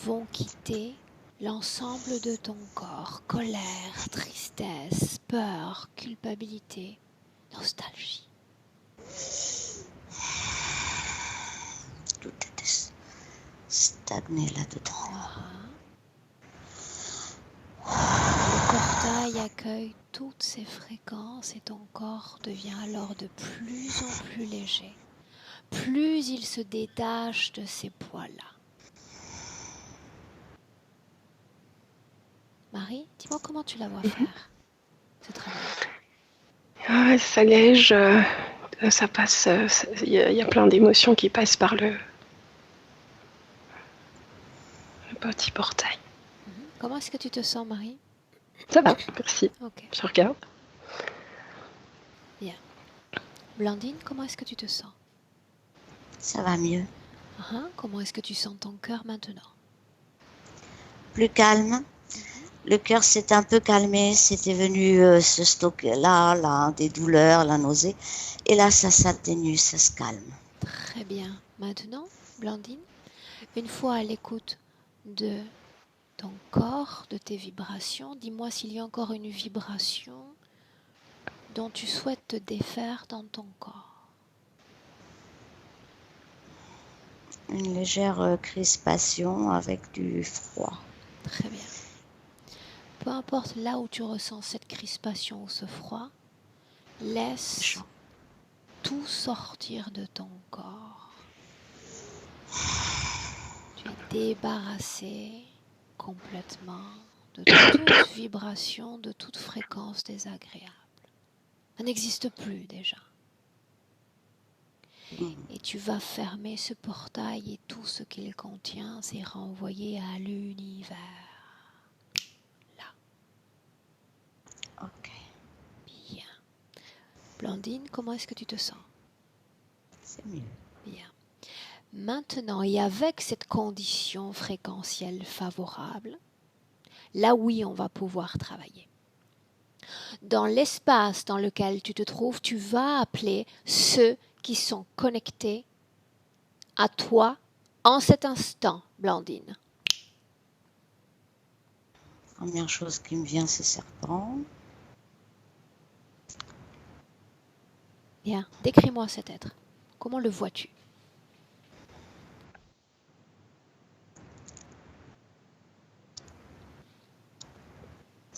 vont quitter l'ensemble de ton corps. Colère, tristesse, peur, culpabilité, nostalgie. Tout était stagné là-dedans. Le portail accueille toutes ces fréquences et ton corps devient alors de plus en plus léger. Plus il se détache de ces poids-là. Marie, dis-moi comment tu la vois faire ce travail. Ça allège, ça passe, il y a plein d'émotions qui passent par le petit portail. Comment est-ce que tu te sens, Marie? Ça va, merci. Ok. Je regarde. Bien. Blandine, comment est-ce que tu te sens? Ça va mieux. Comment est-ce que tu sens ton cœur maintenant? Plus calme. Le cœur s'est un peu calmé. C'était venu se stocker là, des douleurs, la nausée. Et là, ça s'atténue, ça se calme. Très bien. Maintenant, Blandine, une fois à l'écoute de ton corps, de tes vibrations, dis-moi s'il y a encore une vibration dont tu souhaites te défaire dans ton corps. Une légère crispation avec du froid. Très bien. Peu importe là où tu ressens cette crispation ou ce froid, laisse tout sortir de ton corps. Tu es débarrassé complètement de toute vibration, de toute fréquence désagréable. Ça n'existe plus déjà. Et tu vas fermer ce portail et tout ce qu'il contient, c'est renvoyé à l'univers. Là. Ok. Bien. Blandine, comment est-ce que tu te sens? C'est mieux. Bien. Maintenant, et avec cette condition fréquentielle favorable, là oui, on va pouvoir travailler. Dans l'espace dans lequel tu te trouves, tu vas appeler ceux qui sont connectés à toi en cet instant, Blandine. Première chose qui me vient, c'est serpent. Bien, décris-moi cet être. Comment le vois-tu?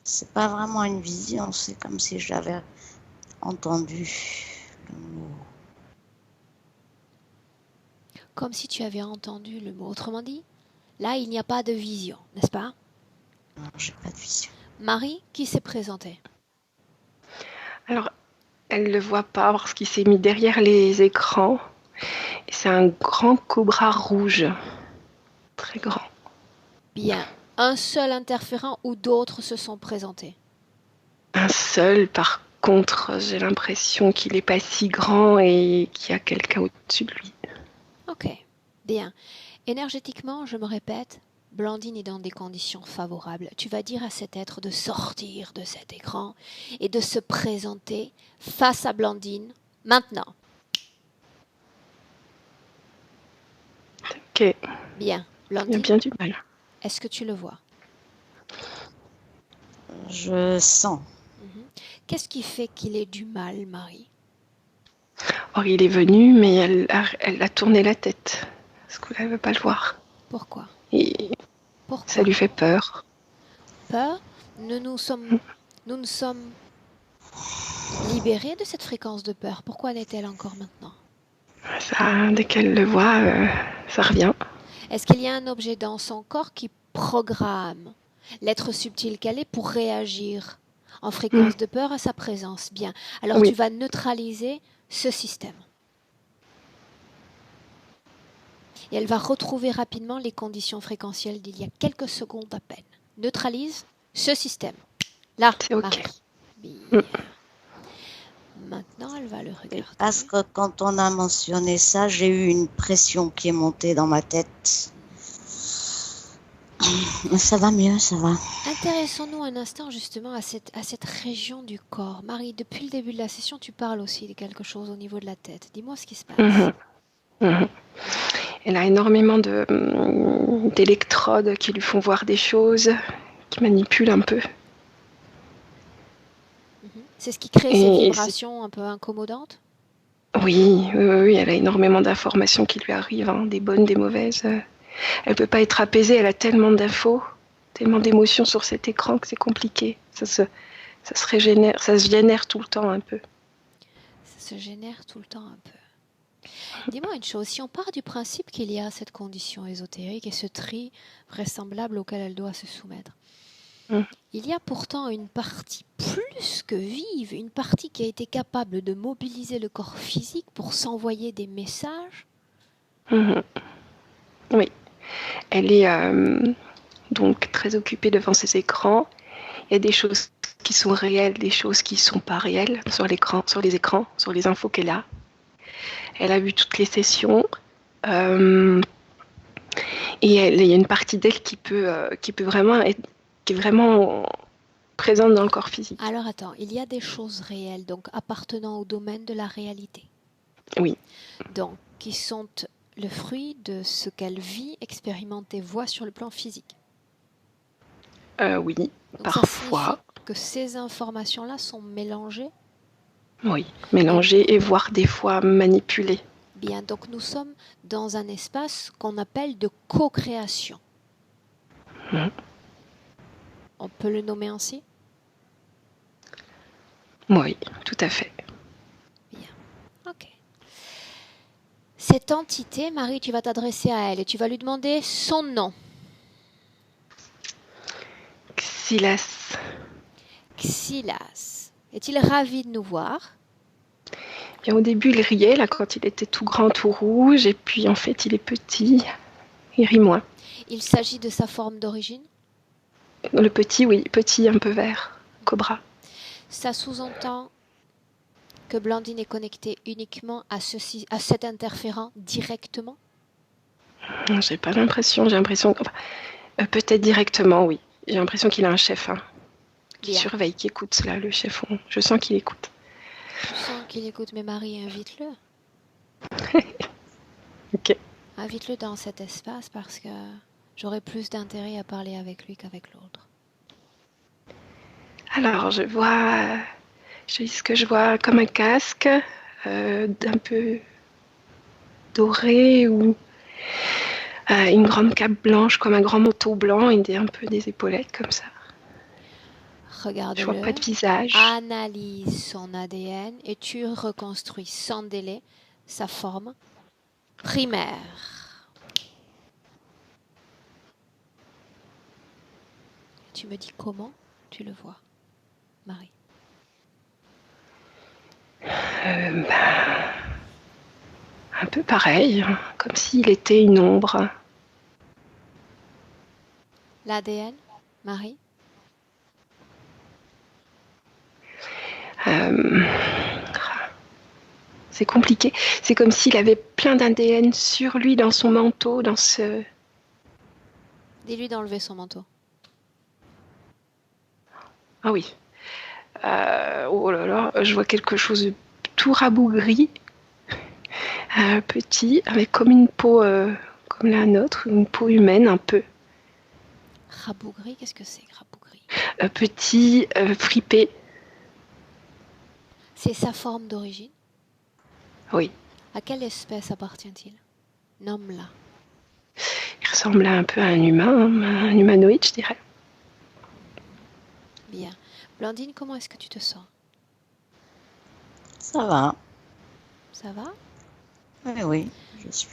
C'est pas vraiment une vision, c'est comme si j'avais entendu le mot. Comme si tu avais entendu le mot. Autrement dit, là, il n'y a pas de vision, n'est-ce pas? Non, j'ai pas de vision. Marie, qui s'est présentée? Alors, elle ne le voit pas parce qu'il s'est mis derrière les écrans. Et c'est un grand cobra rouge. Très grand. Bien. Un seul interférent ou d'autres se sont présentés? Un seul, par contre, j'ai l'impression qu'il n'est pas si grand et qu'il y a quelqu'un au-dessus de lui. Ok, bien. Énergétiquement, je me répète, Blandine est dans des conditions favorables. Tu vas dire à cet être de sortir de cet écran et de se présenter face à Blandine maintenant. Ok, Bien. il a Blandine, bien du mal. est-ce que tu le vois? Je sens. Qu'est-ce qui fait qu'il ait du mal, Marie? Or, il est venu, mais elle a tourné la tête. Parce qu'elle ne veut pas le voir. Pourquoi? Et Pourquoi? ça lui fait peur. Peur? Nous nous sommes libérés de cette fréquence de peur. Pourquoi l'est-elle encore maintenant? dès qu'elle le voit, ça revient. Est-ce qu'il y a un objet dans son corps qui programme l'être subtil qu'elle est pour réagir en fréquence de peur à sa présence? Bien. Alors Oui. tu vas neutraliser ce système. Et elle va retrouver rapidement les conditions fréquentielles d'il y a quelques secondes à peine. Neutralise ce système. Là, C'est OK. Marie. Bien. Maintenant, elle va le regarder. Parce que quand on a mentionné ça, j'ai eu une pression qui est montée dans ma tête. Ça va mieux, ça va. Intéressons-nous un instant justement à cette région du corps. Marie, depuis le début de la session, tu parles aussi de quelque chose au niveau de la tête. Dis-moi ce qui se passe. Elle a énormément d'électrodes qui lui font voir des choses, qui manipulent un peu. C'est ce qui crée ces vibrations un peu incommodantes? Oui, elle a énormément d'informations qui lui arrivent, des bonnes, des mauvaises. Elle peut pas être apaisée, elle a tellement d'infos, tellement d'émotions sur cet écran que c'est compliqué. Ça se génère tout le temps un peu. Ça se génère tout le temps un peu. Dis-moi une chose, si on part du principe qu'il y a cette condition ésotérique et ce tri vraisemblable auquel elle doit se soumettre, il y a pourtant une partie plus que vive, une partie qui a été capable de mobiliser le corps physique pour s'envoyer des messages. Oui, elle est donc très occupée devant ses écrans. Il y a des choses qui sont réelles, des choses qui ne sont pas réelles sur l'écran, sur les écrans, sur les infos qu'elle a. Elle a vu toutes les sessions. Et il y a une partie d'elle qui peut vraiment être, qui est vraiment présente dans le corps physique. Alors attends, il y a des choses réelles, donc appartenant au domaine de la réalité. Oui. Donc, qui sont le fruit de ce qu'elle vit, expérimente et voit sur le plan physique. Oui, donc parfois. Que ces informations-là sont mélangées? Oui, mélangées et voire des fois manipulées. Bien, donc nous sommes dans un espace qu'on appelle de co-création. On peut le nommer ainsi? Oui, tout à fait. Bien, ok. Cette entité, Marie, tu vas t'adresser à elle et tu vas lui demander son nom. Xylas. Xylas. Est-il ravi de nous voir? Bien, au début, il riait, là, quand il était tout grand, tout rouge, et puis en fait, il est petit, il rit moins. Il s'agit de sa forme d'origine? Le petit, oui, petit, un peu vert, cobra. Ça sous-entend que Blandine est connectée uniquement à cet interférent directement? J'ai pas l'impression, j'ai l'impression... peut-être directement, oui. J'ai l'impression qu'il a un chef qui surveille, qui écoute, là, le chef. Je sens qu'il écoute. Je sens qu'il écoute, mais Marie, invite-le. Ok. Invite-le dans cet espace parce que j'aurais plus d'intérêt à parler avec lui qu'avec l'autre. Alors, je vois ce que je vois comme un casque d'un peu doré ou une grande cape blanche comme un grand manteau blanc et un peu des épaulettes comme ça. Regarde-le. Je vois pas de visage. Analyse son ADN et tu reconstruis sans délai sa forme primaire. Tu me dis comment tu le vois, Marie? Un peu pareil, comme s'il était une ombre. L'ADN, Marie? C'est compliqué. C'est comme s'il avait plein d'ADN sur lui, dans son manteau, dans ce... Dis-lui d'enlever son manteau. Ah oui. Oh là là, je vois quelque chose de tout rabougri, petit, avec comme une peau, comme la nôtre, une peau humaine un peu. Rabougri, qu'est-ce que c'est, rabougri? Petit, fripé. C'est sa forme d'origine? Oui. À quelle espèce appartient-il? Nomme-la. Il ressemble un peu à un humain, un humanoïde, je dirais. Bien. Blandine, comment est-ce que tu te sens? Ça va. Ça va? Oui, oui, je suis.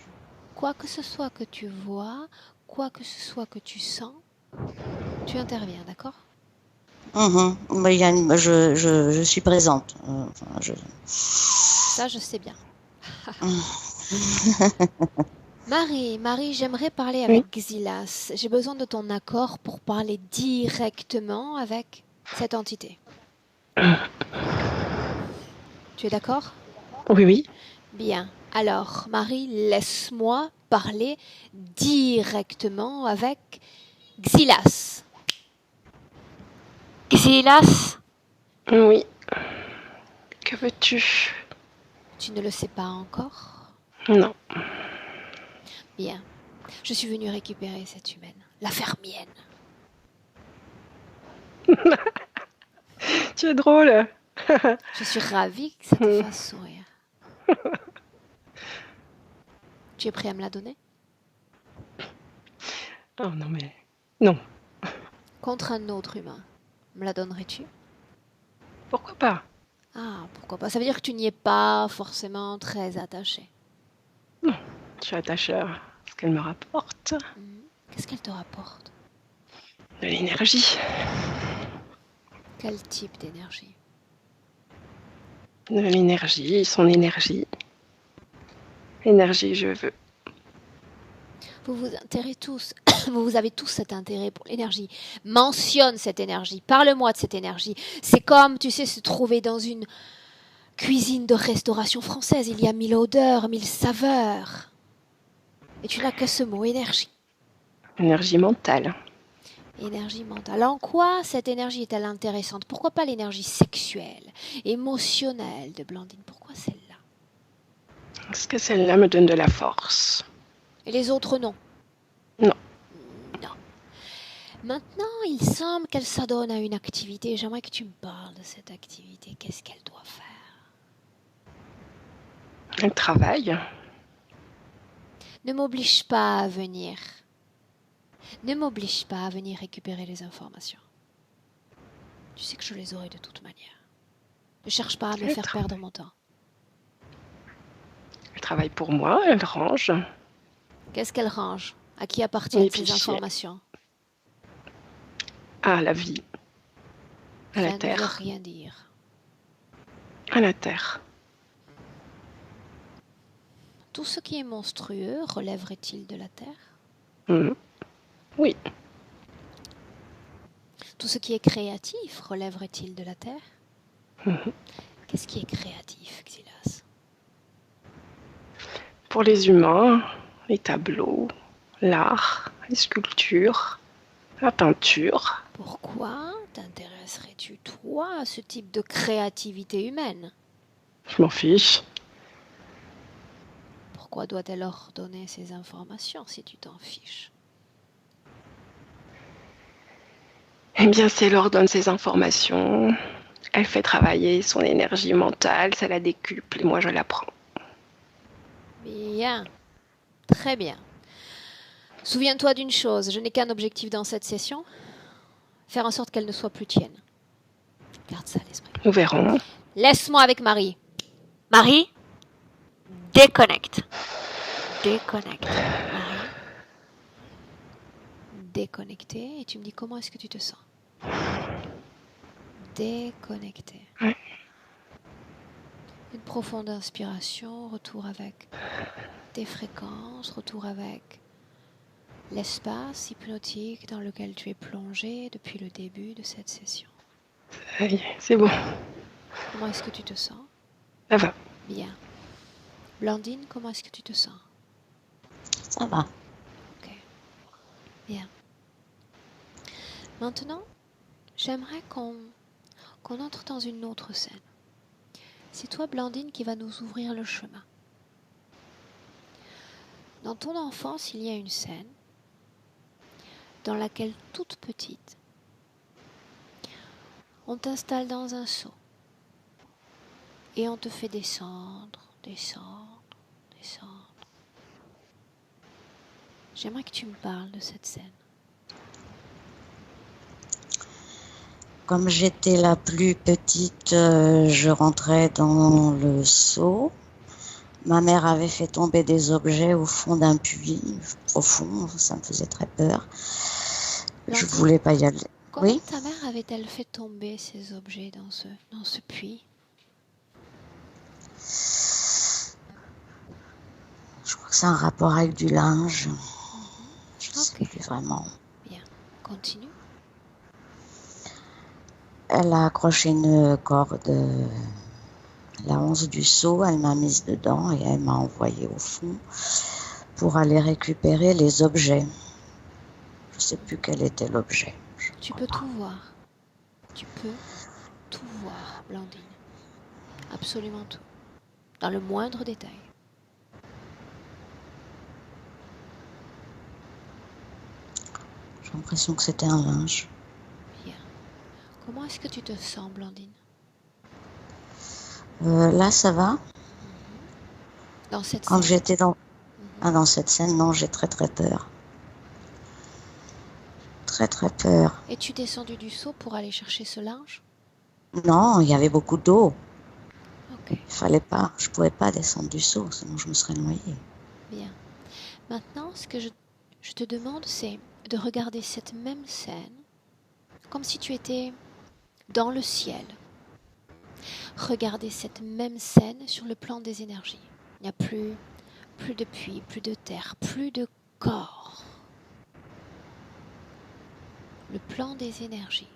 Quoi que ce soit que tu vois, quoi que ce soit que tu sens, tu interviens, d'accord? Mais je suis présente. Ça, je sais bien. Marie, j'aimerais parler Oui. avec Xilas. J'ai besoin de ton accord pour parler directement avec cette entité. Tu es d'accord? Oui, oui. Bien. Alors, Marie, laisse-moi parler directement avec Xilas. Xilas, Oui. Que veux-tu? tu ne le sais pas encore? Non. Bien. Je suis venue récupérer cette humaine, la faire mienne. Tu es drôle. Je suis ravie que ça te fasse sourire. Tu es prêt à me la donner? Oh non, mais... Non. Contre un autre humain. Me la donnerais-tu? Pourquoi pas? Ah, pourquoi pas? Ça veut dire que tu n'y es pas forcément très attaché. Non. Je suis attachée à ce qu'elle me rapporte. Qu'est-ce qu'elle te rapporte? De l'énergie. Quel type d'énergie? De l'énergie, son énergie. Énergie, je veux. Vous vous intéressez tous, vous avez tous cet intérêt pour l'énergie. Mentionne cette énergie, parle-moi de cette énergie. C'est comme, tu sais, se trouver dans une cuisine de restauration française. Il y a 1000 odeurs, 1000 saveurs. Et tu n'as que ce mot, énergie. Énergie mentale. Énergie mentale. En quoi cette énergie est-elle intéressante? Pourquoi pas l'énergie sexuelle, émotionnelle de Blandine? Pourquoi celle-là? Est-ce que celle-là me donne de la force? Et les autres, non? Non. Non. Maintenant, il semble qu'elle s'adonne à une activité. J'aimerais que tu me parles de cette activité. Qu'est-ce qu'elle doit faire? Elle travaille. Ne m'oblige pas à venir. Ne m'oblige pas à venir récupérer les informations. Tu sais que je les aurai de toute manière. Ne cherche pas à me faire perdre mon temps. Elle travaille pour moi, elle range. Qu'est-ce qu'elle range? À qui appartiennent ces fichiers. informations? À la vie. À la Ça ne veut terre. rien dire. À la terre. Tout ce qui est monstrueux relèverait-il de la terre? Oui. Tout ce qui est créatif relèverait-il de la terre? Qu'est-ce qui est créatif, Xilas? Pour les humains, les tableaux, l'art, les sculptures, la peinture. Pourquoi t'intéresserais-tu, toi, à ce type de créativité humaine? Je m'en fiche. Pourquoi doit-elle leur donner ces informations si tu t'en fiches? Eh bien, si elle leur donne ces informations, elle fait travailler son énergie mentale, ça la décuple et moi je la prends. Bien. Très bien. Souviens-toi d'une chose, je n'ai qu'un objectif dans cette session. Faire en sorte qu'elle ne soit plus tienne. Garde ça à l'esprit. Nous verrons. Laisse-moi avec Marie. Marie, déconnecte. Déconnecte. Marie. Déconnecté. Et tu me dis comment est-ce que tu te sens? Déconnecté. Ouais. Une profonde inspiration, retour avec tes fréquences, retour avec l'espace hypnotique dans lequel tu es plongé depuis le début de cette session. Ça y est, c'est bon. Comment est-ce que tu te sens? Ça va. Bien. Blandine, comment est-ce que tu te sens? Ça va. Ok. Bien. Maintenant, j'aimerais qu'on entre dans une autre scène. C'est toi, Blandine, qui va nous ouvrir le chemin. Dans ton enfance, il y a une scène dans laquelle, toute petite, on t'installe dans un seau et on te fait descendre, descendre, descendre. J'aimerais que tu me parles de cette scène. Comme j'étais la plus petite, je rentrais dans le seau Ma mère avait fait tomber des objets au fond d'un puits profond, ça me faisait très peur. Je Blandine, voulais pas y aller. comment Oui, ta mère avait-elle fait tomber ces objets dans ce puits? je crois que c'est un rapport avec du linge. Je sais Ok, plus vraiment. bien. Continue. Elle a accroché une corde, la once du seau, elle m'a mise dedans et elle m'a envoyée au fond pour aller récupérer les objets. Je sais plus quel était l'objet. Je Tu crois peux pas. tout voir. Tu peux tout voir, Blandine. Absolument tout. Dans le moindre détail. J'ai l'impression que c'était un linge. Bien. Comment est-ce que tu te sens, Blandine? Là, ça va. Dans cette Quand scène. j'étais dans cette scène, non, j'ai très très peur. Très très peur. Es-tu descendu du seau pour aller chercher ce linge? Non, il y avait beaucoup d'eau. Ok, Il fallait pas. Je pouvais pas descendre du seau, sinon je me serais noyée. bien. Maintenant, ce que je te demande, c'est de regarder cette même scène comme si tu étais dans le ciel. Regardez cette même scène sur le plan des énergies. Il n'y a plus de puits, plus de terre, plus de corps. Le plan des énergies.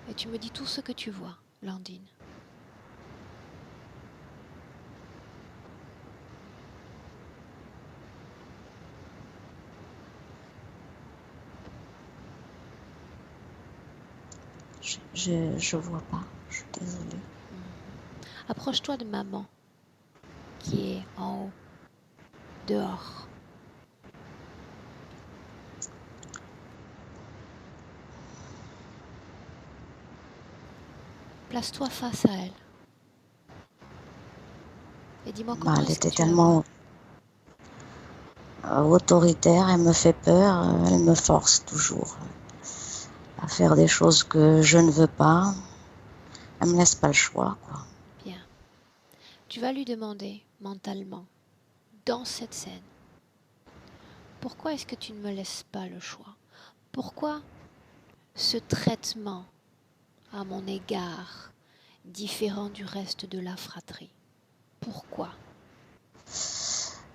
Et tu me dis tout ce que tu vois, Landine. Je vois pas. Je suis désolée. Approche-toi de maman, qui est en haut, dehors. Place-toi face à elle. Et dis-moi Bah, comment elle est-ce que était tu la vois. tellement autoritaire, elle me fait peur, elle me force toujours à faire des choses que je ne veux pas. Elle me laisse pas le choix, quoi. Bien. Tu vas lui demander mentalement, dans cette scène, pourquoi est-ce que tu ne me laisses pas le choix? Pourquoi ce traitement à mon égard différent du reste de la fratrie? Pourquoi?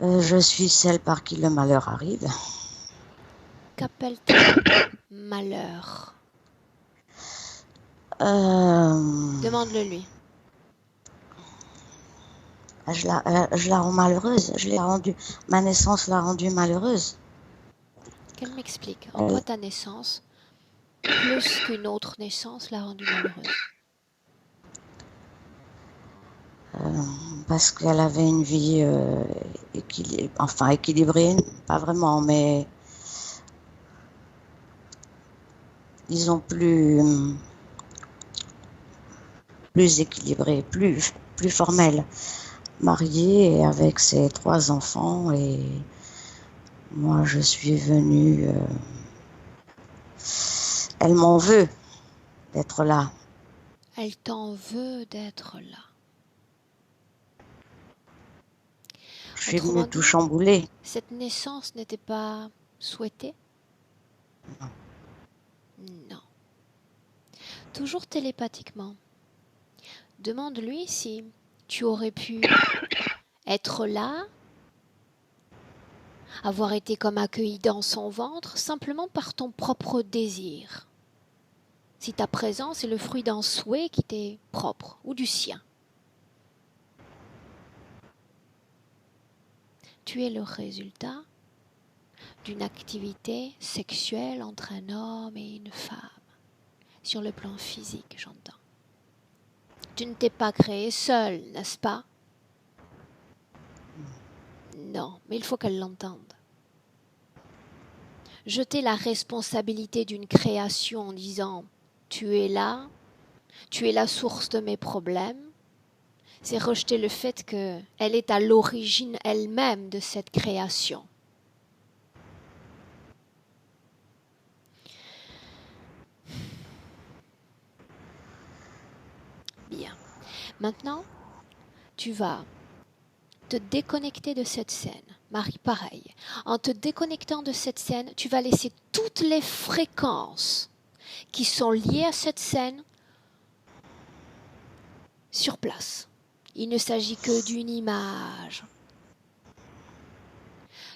Je suis celle par qui le malheur arrive. Qu'appelle-t-elle malheur? Euh, Demande-le lui. je la rends malheureuse. Je l'ai rendue. Ma naissance l'a rendue malheureuse. Qu'elle m'explique en quoi Elle- ta naissance, plus qu'une autre naissance, l'a rendue malheureuse. parce qu'elle avait une vie enfin équilibrée, pas vraiment, mais disons plus équilibrée, plus formelle. Mariée et avec ses 3 enfants et moi je suis venue. Elle m'en veut d'être là. Elle t'en veut d'être là. Je suis venue Autrement tout dit, chambouler. cette naissance n'était pas souhaitée? Non. Toujours télépathiquement. Demande-lui si tu aurais pu être là, avoir été comme accueilli dans son ventre, simplement par ton propre désir. Si ta présence est le fruit d'un souhait qui t'est propre ou du sien. Tu es le résultat d'une activité sexuelle entre un homme et une femme. Sur le plan physique, j'entends. Tu ne t'es pas créé seul, n'est-ce pas? Non, mais il faut qu'elle l'entende. Jeter la responsabilité d'une création en disant « tu es là, tu es la source de mes problèmes », c'est rejeter le fait qu'elle est à l'origine elle-même de cette création. Bien. Maintenant, tu vas te déconnecter de cette scène. Marie, pareil. En te déconnectant de cette scène, tu vas laisser toutes les fréquences qui sont liées à cette scène sur place. Il ne s'agit que d'une image.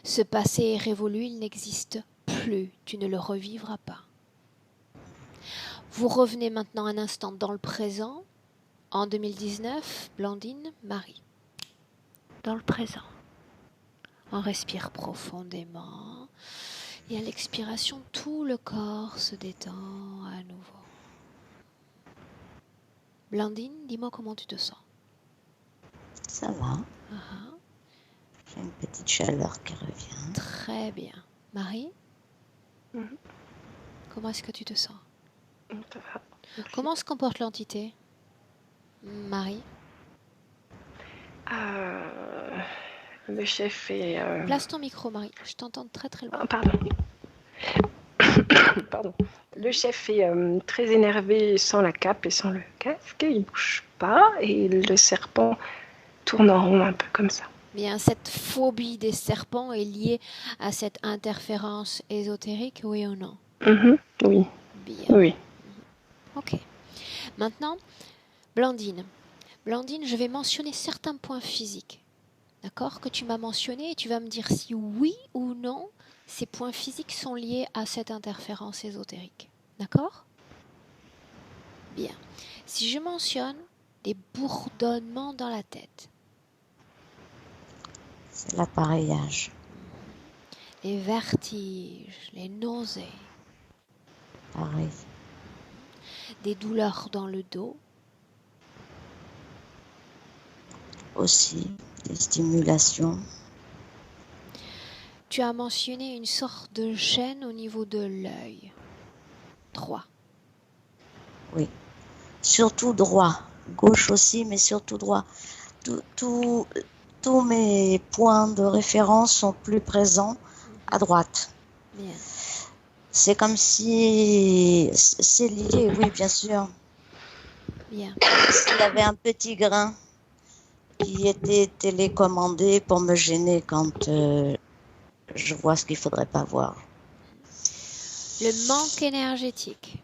Ce passé est révolu, il n'existe plus. Tu ne le revivras pas. Vous revenez maintenant un instant dans le présent. En 2019, Blandine, Marie. Dans le présent. On respire profondément. Et à l'expiration, tout le corps se détend à nouveau. Blandine, dis-moi comment tu te sens. Ça va. J'ai une petite chaleur qui revient. Très bien. Marie, comment est-ce que tu te sens? Ça va. Merci. Comment se comporte l'entité? Marie, Le chef est... place ton micro, Marie. Je t'entends très très loin. Ah, pardon. Pardon. Le chef est très énervé sans la cape et sans le casque. Il ne bouge pas et le serpent tourne en rond un peu comme ça. Bien, cette phobie des serpents est liée à cette interférence ésotérique, oui ou non? Oui. Bien. Oui. Ok. Maintenant, Blandine. Blandine, je vais mentionner certains points physiques. D'accord? Que tu m'as mentionné et tu vas me dire si oui ou non ces points physiques sont liés à cette interférence ésotérique. D'accord? Bien. Si je mentionne des bourdonnements dans la tête, C'est l'appareillage. les vertiges, les nausées, Pareil. des douleurs dans le dos, Aussi, des stimulations. tu as mentionné une sorte de gêne au niveau de l'œil. 3. Oui. Surtout droit. Gauche aussi, mais surtout droit. Tous mes points de référence sont plus présents à droite. Bien. C'est comme si c'est lié, oui, bien sûr. Bien. S'il y avait un petit grain qui était télécommandé pour me gêner quand je vois ce qu'il ne faudrait pas voir. Le manque énergétique.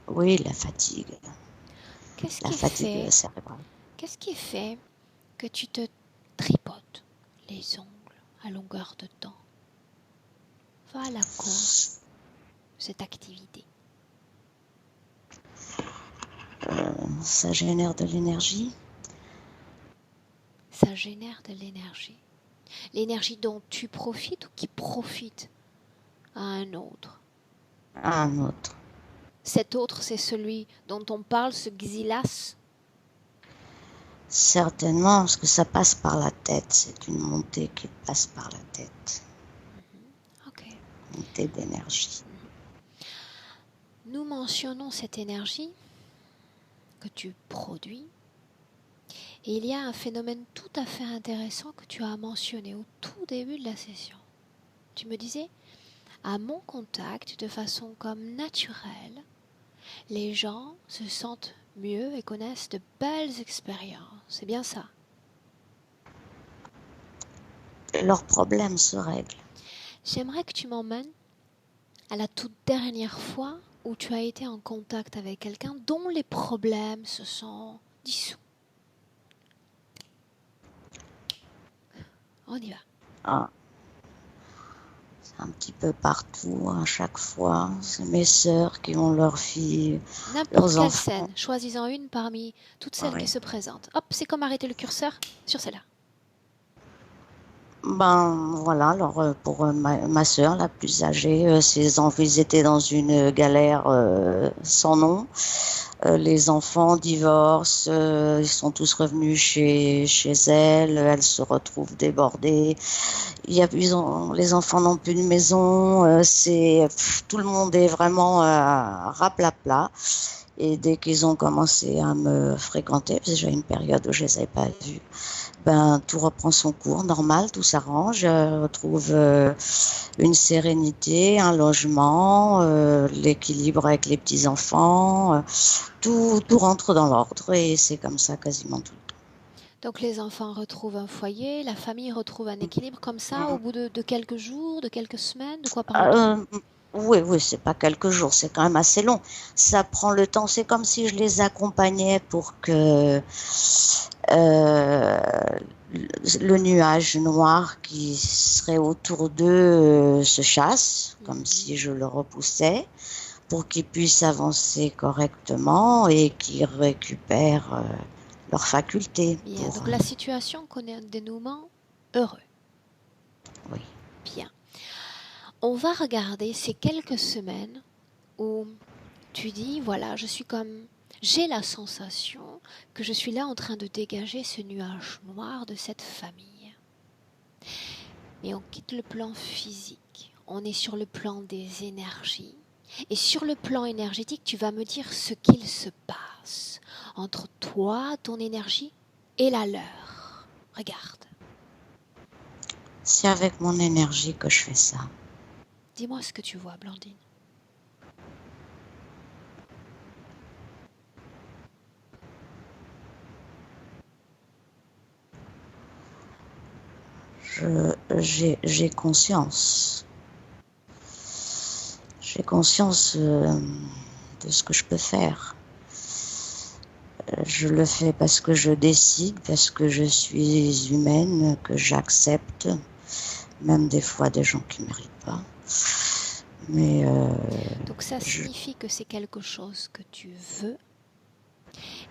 Oui, la fatigue. Qu'est-ce La qui fatigue fait, cérébrale. qu'est-ce qui fait que tu te tripotes les ongles à longueur de temps? Va à la cause de cette activité. Ça génère de l'énergie. Ça génère de l'énergie. L'énergie dont tu profites ou qui profite à un autre. Un autre. Cet autre, c'est celui dont on parle, ce Xilas. Certainement, parce que ça passe par la tête. C'est une montée qui passe par la tête. Ok. Montée d'énergie. Nous mentionnons cette énergie que tu produis. Et il y a un phénomène tout à fait intéressant que tu as mentionné au tout début de la session. Tu me disais, à mon contact, de façon comme naturelle, les gens se sentent mieux et connaissent de belles expériences. C'est bien ça? Leurs problèmes se règlent. J'aimerais que tu m'emmènes à la toute dernière fois où tu as été en contact avec quelqu'un dont les problèmes se sont dissous. On y va. Ah. C'est un petit peu partout, à chaque fois. C'est mes sœurs qui ont leurs filles, N'importe leurs quelle enfants. scène, choisis-en une parmi toutes celles Ah oui. qui se présentent. Hop, c'est comme arrêter le curseur sur celle-là. Ben voilà, alors pour ma sœur la plus âgée, ses enfants, ils étaient dans une galère sans nom. Les enfants divorcent, ils sont tous revenus chez elle, elle se retrouve débordée. Les enfants n'ont plus de maison, tout le monde est vraiment raplapla. Et dès qu'ils ont commencé à me fréquenter, parce que j'ai une période où je les avais pas vus, ben tout reprend son cours normal, tout s'arrange, je retrouve une sérénité, un logement, l'équilibre avec les petits enfants, tout rentre dans l'ordre et c'est comme ça quasiment tout le temps. Donc les enfants retrouvent un foyer, la famille retrouve un équilibre comme ça au bout de quelques jours, de quelques semaines, de quoi parle-t-on? Oui, c'est pas quelques jours, c'est quand même assez long. Ça prend le temps, c'est comme si je les accompagnais pour que le nuage noir qui serait autour d'eux se chasse, comme si je le repoussais, pour qu'ils puissent avancer correctement et qu'ils récupèrent leurs facultés. Bien, donc la situation connaît un dénouement heureux. Oui. Bien. On va regarder ces quelques semaines où tu dis, voilà, j'ai la sensation que je suis là en train de dégager ce nuage noir de cette famille. Mais on quitte le plan physique, on est sur le plan des énergies. Et sur le plan énergétique, tu vas me dire ce qu'il se passe entre toi, ton énergie et la leur. Regarde. C'est avec mon énergie que je fais ça. Dis-moi ce que tu vois, Blandine. J'ai conscience. J'ai conscience de ce que je peux faire. Je le fais parce que je décide, parce que je suis humaine, que j'accepte, même des fois des gens qui ne méritent pas. Mais donc ça signifie que c'est quelque chose que tu veux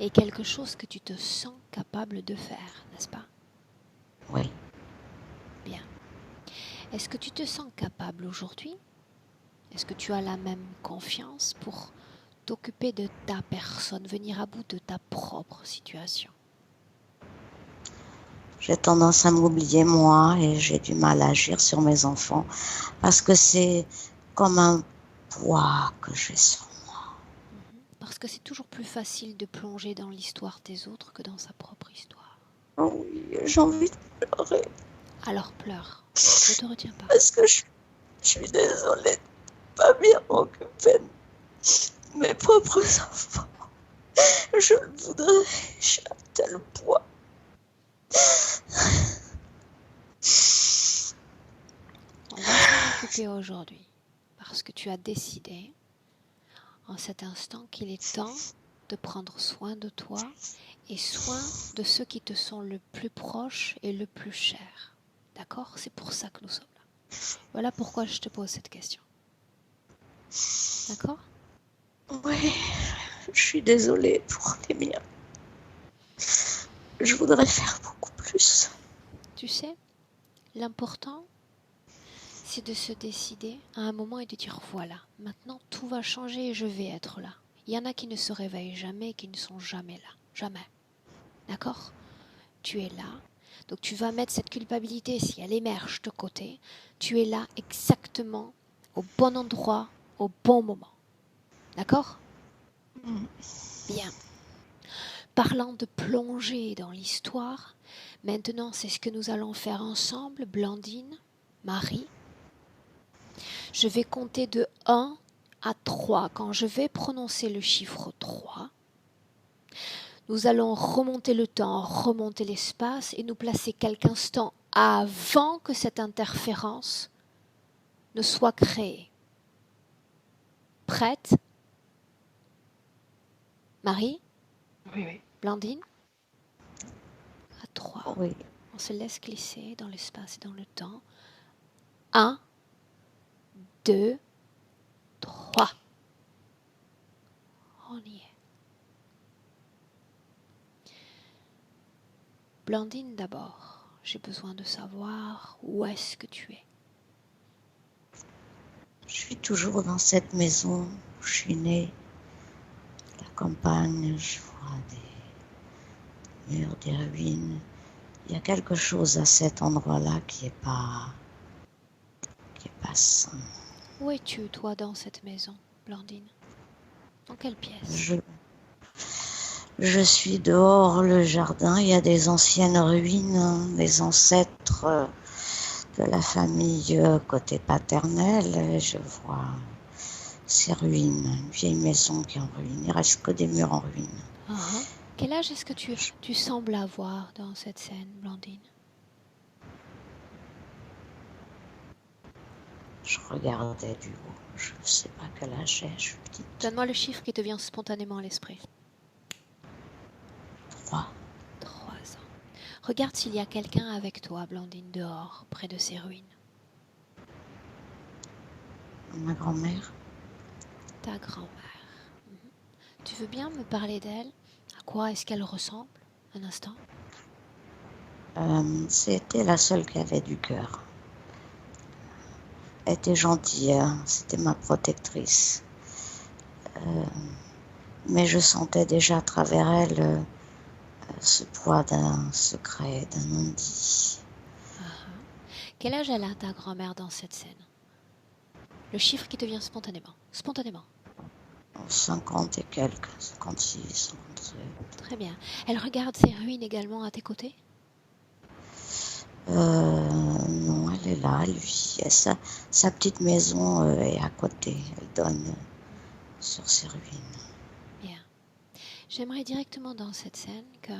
et quelque chose que tu te sens capable de faire, n'est-ce pas? Oui. Bien. Est-ce que tu te sens capable aujourd'hui? Est-ce que tu as la même confiance pour t'occuper de ta personne, venir à bout de ta propre situation? J'ai tendance à m'oublier moi et j'ai du mal à agir sur mes enfants parce que c'est comme un poids que j'ai sur moi. Parce que c'est toujours plus facile de plonger dans l'histoire des autres que dans sa propre histoire. Oh oui, j'ai envie de pleurer. Alors pleure, ne te retiens pas. Parce que je suis désolée de pas bien m'occuper de mes propres enfants. Je le voudrais, j'ai un tel poids. On va s'en occuper aujourd'hui parce que tu as décidé en cet instant qu'il est temps de prendre soin de toi et soin de ceux qui te sont le plus proches et le plus chers. D'accord? C'est pour ça que nous sommes là. Voilà pourquoi je te pose cette question. D'accord? Oui, je suis désolée pour les miens. Je voudrais faire beaucoup plus. Tu sais, l'important, c'est de se décider à un moment et de dire voilà, maintenant tout va changer et je vais être là. Il y en a qui ne se réveillent jamais et qui ne sont jamais là. Jamais. D'accord? Tu es là. Donc tu vas mettre cette culpabilité, si elle émerge de côté, tu es là exactement au bon endroit, au bon moment. D'accord? Bien. Parlant de plonger dans l'histoire, maintenant c'est ce que nous allons faire ensemble, Blandine, Marie. Je vais compter de 1 à 3. Quand je vais prononcer le chiffre 3, nous allons remonter le temps, remonter l'espace et nous placer quelques instants avant que cette interférence ne soit créée. Prête? Marie? Oui. Blandine? À 3. Oui. On se laisse glisser dans l'espace et dans le temps. 1, 2, 3. On y est. Blandine d'abord, j'ai besoin de savoir où est-ce que tu es. Je suis toujours dans cette maison où je suis née. La campagne, je vois des murs, des ruines. Il y a quelque chose à cet endroit-là qui est pas sain. Où es-tu, toi, dans cette maison, Blandine? Dans quelle pièce? Je suis dehors, le jardin, il y a des anciennes ruines, des ancêtres de la famille côté paternel. Et je vois ces ruines, une vieille maison qui est en ruine. Il reste que des murs en ruine. Quel âge est-ce que tu sembles avoir dans cette scène, Blandine? Je regardais du haut. Je ne sais pas quel âge j'ai, je suis petite. Donne-moi le chiffre qui te vient spontanément à l'esprit. 3. 3 ans. Regarde s'il y a quelqu'un avec toi, Blandine, dehors, près de ces ruines. Ma grand-mère. Ta grand-mère. Mhm. Tu veux bien me parler d'elle? À quoi est-ce qu'elle ressemble? Un instant. C'était la seule qui avait du cœur. Elle était gentille, hein. C'était ma protectrice. Mais je sentais déjà à travers elle ce poids d'un secret, d'un non-dit. Quel âge elle a ta grand-mère dans cette scène? Le chiffre qui te vient spontanément. Spontanément. 50 et quelques, 56, 57. Très bien. Elle regarde ces ruines également à tes côtés? Non, elle est là, lui. Sa petite maison est à côté. Elle donne sur ces ruines. Bien. J'aimerais directement dans cette scène que...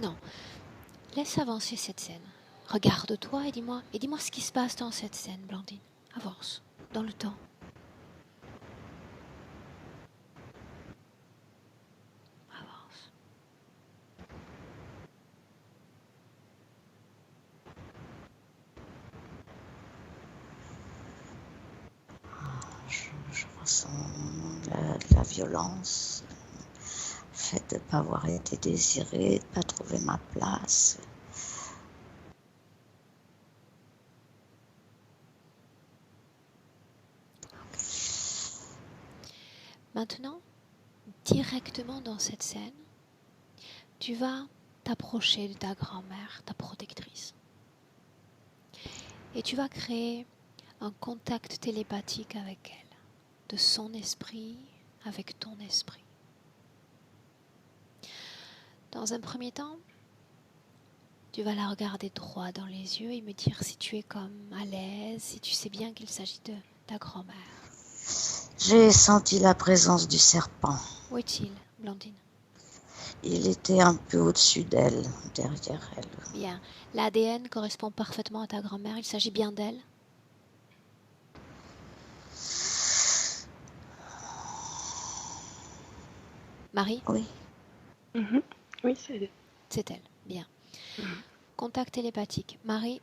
Non. Laisse avancer cette scène. Regarde-toi et dis-moi ce qui se passe dans cette scène, Blandine. Avance, dans le temps. Avance. Je ressens la violence, le fait de ne pas avoir été désirée, de ne pas trouver ma place. Maintenant, directement dans cette scène, tu vas t'approcher de ta grand-mère, ta protectrice. Et tu vas créer un contact télépathique avec elle, de son esprit avec ton esprit. Dans un premier temps, tu vas la regarder droit dans les yeux et me dire si tu es comme à l'aise, si tu sais bien qu'il s'agit de ta grand-mère. J'ai senti la présence du serpent. Où est-il, Blandine? Il était un peu au-dessus d'elle, derrière elle. Bien. L'ADN correspond parfaitement à ta grand-mère. Il s'agit bien d'elle? Marie? Oui. Oui, c'est... C'est elle. Bien. Contact télépathique. Marie,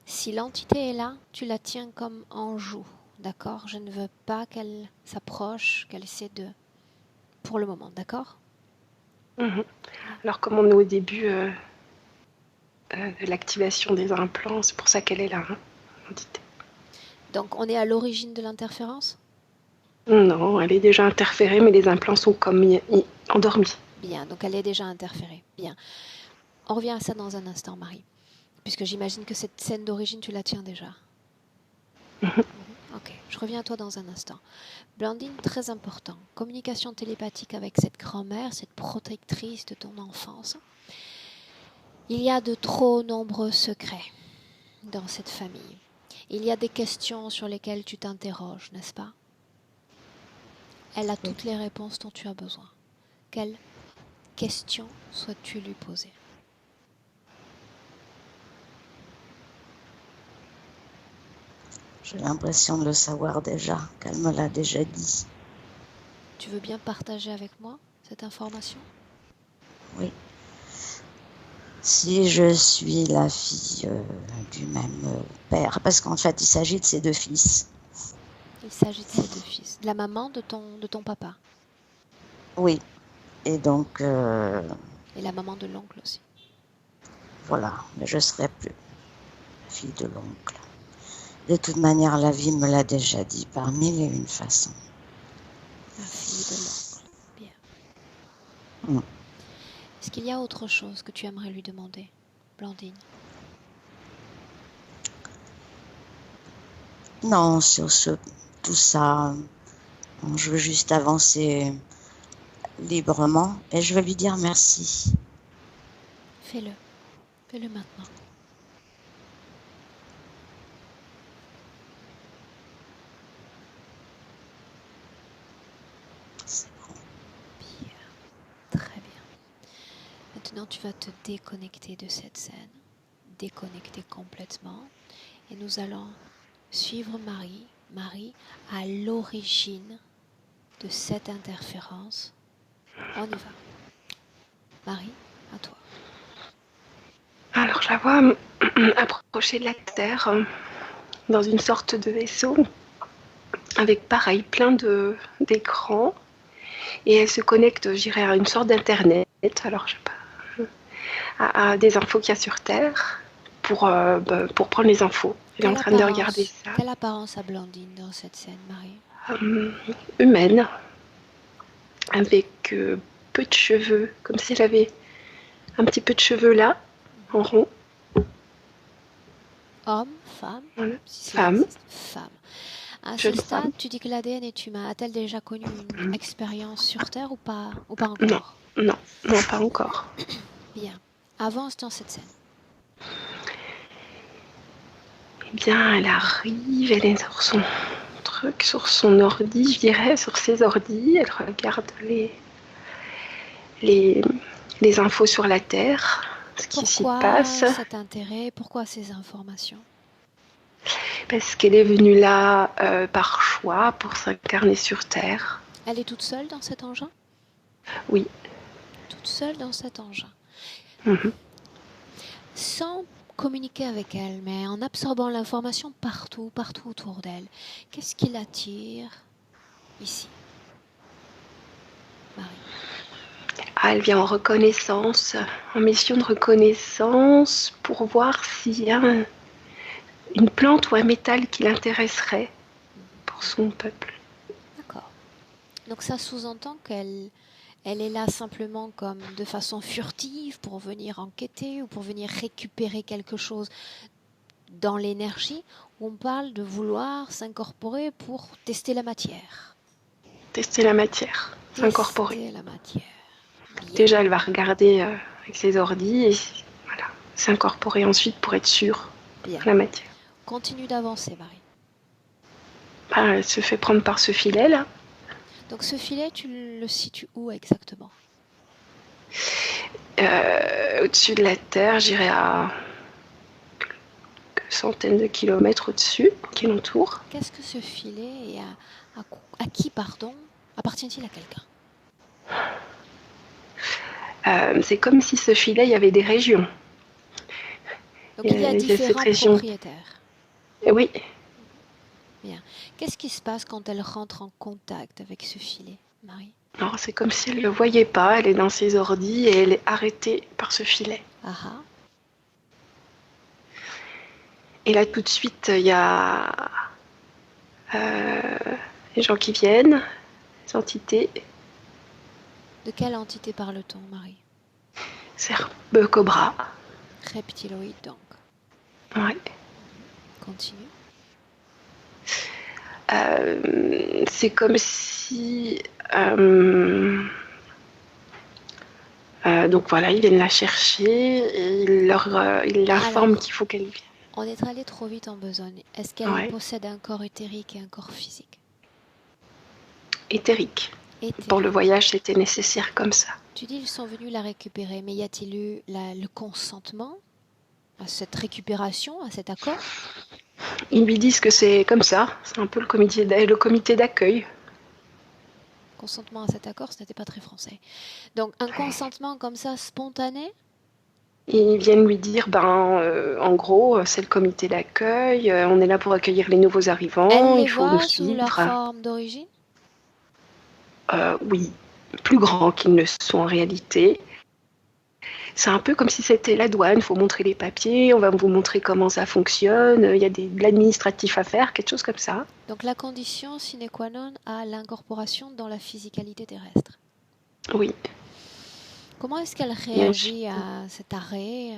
si l'entité est là, tu la tiens comme en joue. D'accord? Je ne veux pas qu'elle s'approche, qu'elle essaie de... Pour le moment, d'accord? Alors, comme on est au début de l'activation des implants, c'est pour ça qu'elle est là, hein, l'entité. Donc, on est à l'origine de l'interférence? Non, elle est déjà interférée, mais les implants sont comme endormis. Bien, donc elle est déjà interférée. Bien. On revient à ça dans un instant, Marie. Puisque j'imagine que cette scène d'origine, tu la tiens déjà. Ok, je reviens à toi dans un instant. Blandine, très important. Communication télépathique avec cette grand-mère, cette protectrice de ton enfance. Il y a de trop nombreux secrets dans cette famille. Il y a des questions sur lesquelles tu t'interroges, n'est-ce pas? Elle a toutes les réponses dont tu as besoin. Quelles questions souhaites-tu lui poser? J'ai l'impression de le savoir déjà, qu'elle me l'a déjà dit. Tu veux bien partager avec moi cette information? Oui. Si je suis la fille du même père, parce qu'en fait, il s'agit de ses deux fils. Il s'agit de ses deux fils. De la maman de ton papa. Oui. Et donc, Et la maman de l'oncle aussi. voilà. Mais je ne serai plus la fille de l'oncle. De toute manière, la vie me l'a déjà dit par mille et une façons. La fille de l'oncle. Bien. Est-ce qu'il y a autre chose que tu aimerais lui demander, Blandine? Non, sur tout ça, je veux juste avancer librement et je veux lui dire merci. Fais-le. Fais-le maintenant. C'est bon. Bien. Très bien. Maintenant, tu vas te déconnecter de cette scène, déconnecter complètement, et nous allons suivre Marie, à l'origine de cette interférence. On y va. Marie, à toi. Alors, je la vois approcher de la Terre dans une sorte de vaisseau avec, pareil, plein d'écrans. Et elle se connecte, je dirais, à une sorte d'internet, alors je sais pas, à des infos qu'il y a sur Terre pour prendre les infos. Elle est en train de regarder ça. Quelle apparence a Blandine dans cette scène, Marie? Humaine, avec peu de cheveux, comme si elle avait un petit peu de cheveux là, en rond. Homme, femme? Voilà. Si Femme. Femme. À Jeune ce stade, femme. tu dis que l'ADN est humain. A-t-elle déjà connu une expérience sur Terre ou pas encore? Non, pas encore. Bien. Avance dans cette scène. Eh bien, elle arrive, elle est sur son truc, sur son ordi, je dirais, sur ses ordis. Elle regarde les infos sur la Terre, ce qui s'y passe. Pourquoi cet intérêt? Pourquoi ces informations? Parce qu'elle est venue là par choix pour s'incarner sur Terre. Elle est toute seule dans cet engin? Oui. Toute seule dans cet engin. Mm-hmm. Sans communiquer avec elle, mais en absorbant l'information partout autour d'elle, qu'est-ce qui l'attire ici, Marie? Elle vient en reconnaissance, en mission de reconnaissance pour voir s'il y a une plante ou un métal qui l'intéresserait pour son peuple. D'accord. Donc ça sous-entend qu'elle est là simplement comme de façon furtive pour venir enquêter ou pour venir récupérer quelque chose dans l'énergie, où on parle de vouloir s'incorporer pour tester la matière. Tester la matière, s'incorporer. Tester la matière. Bien. Déjà, elle va regarder avec ses ordis et voilà, s'incorporer ensuite pour être sûre de la matière. Continue d'avancer, Marie. Elle se fait prendre par ce filet là. Donc ce filet, tu le situes où exactement? Au-dessus de la Terre, j'irai à quelques centaines de kilomètres au-dessus, qui l'entoure. Qu'est-ce que ce filet et à qui, appartient-il à quelqu'un? C'est comme si ce filet, il y avait des régions. Donc il y a différents propriétaires. Oui. Bien. Qu'est-ce qui se passe quand elle rentre en contact avec ce filet, Marie? Alors, c'est comme si elle ne le voyait pas, elle est dans ses ordis et elle est arrêtée par ce filet. Aha. Et là, tout de suite, il y a les gens qui viennent, les entités. De quelle entité parle-t-on, Marie? Serbe cobra. Reptiloïde, donc. Ouais. Continue. C'est comme si... donc voilà, ils viennent la chercher et ils l'informent qu'il faut qu'elle vienne. On est allé trop vite en besogne. Est-ce qu'elle possède un corps éthérique et un corps physique? Éthérique. Pour le voyage, c'était nécessaire comme ça. Tu dis qu'ils sont venus la récupérer, mais y a-t-il eu le consentement à cette récupération, à cet accord? Ils lui disent que c'est comme ça. C'est un peu le comité d'accueil. Consentement à cet accord, ce n'était pas très français. Donc un consentement comme ça, spontané? Ils viennent lui dire, en gros, c'est le comité d'accueil, on est là pour accueillir les nouveaux arrivants, il faut nous suivre. Sous leur forme d'origine? Oui, plus grands qu'ils ne sont en réalité. C'est un peu comme si c'était la douane, il faut montrer les papiers, on va vous montrer comment ça fonctionne, il y a de l'administratif à faire, quelque chose comme ça. Donc la condition sine qua non à l'incorporation dans la physicalité terrestre. Oui. Comment est-ce qu'elle réagit à cet arrêt,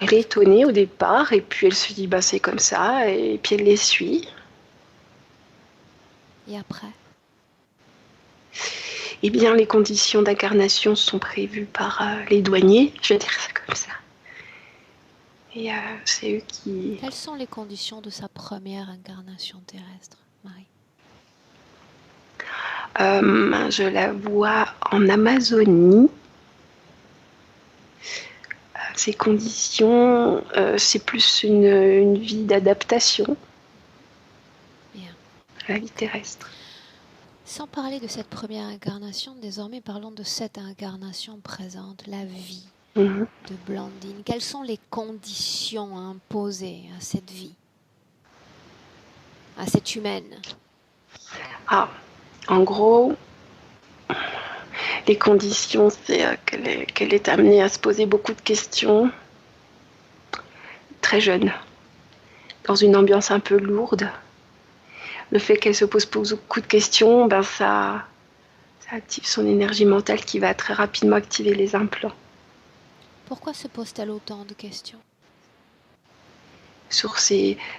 Elle est étonnée au départ, et puis elle se dit, c'est comme ça, et puis elle les suit. Et après? Eh bien, les conditions d'incarnation sont prévues par les douaniers, je vais dire ça comme ça. Et c'est eux qui... Quelles sont les conditions de sa première incarnation terrestre, Marie? Je la vois en Amazonie. ces conditions, c'est plus une vie d'adaptation Bien. à la vie terrestre. Sans parler de cette première incarnation, désormais parlons de cette incarnation présente, la vie Mhm. de Blandine. Quelles sont les conditions imposées à cette vie, à cette humaine? Ah, en gros, les conditions, c'est qu'elle est amenée à se poser beaucoup de questions, très jeune, dans une ambiance un peu lourde. Le fait qu'elle se pose beaucoup de questions, ben ça active son énergie mentale qui va très rapidement activer les implants. Pourquoi se pose-t-elle autant de questions?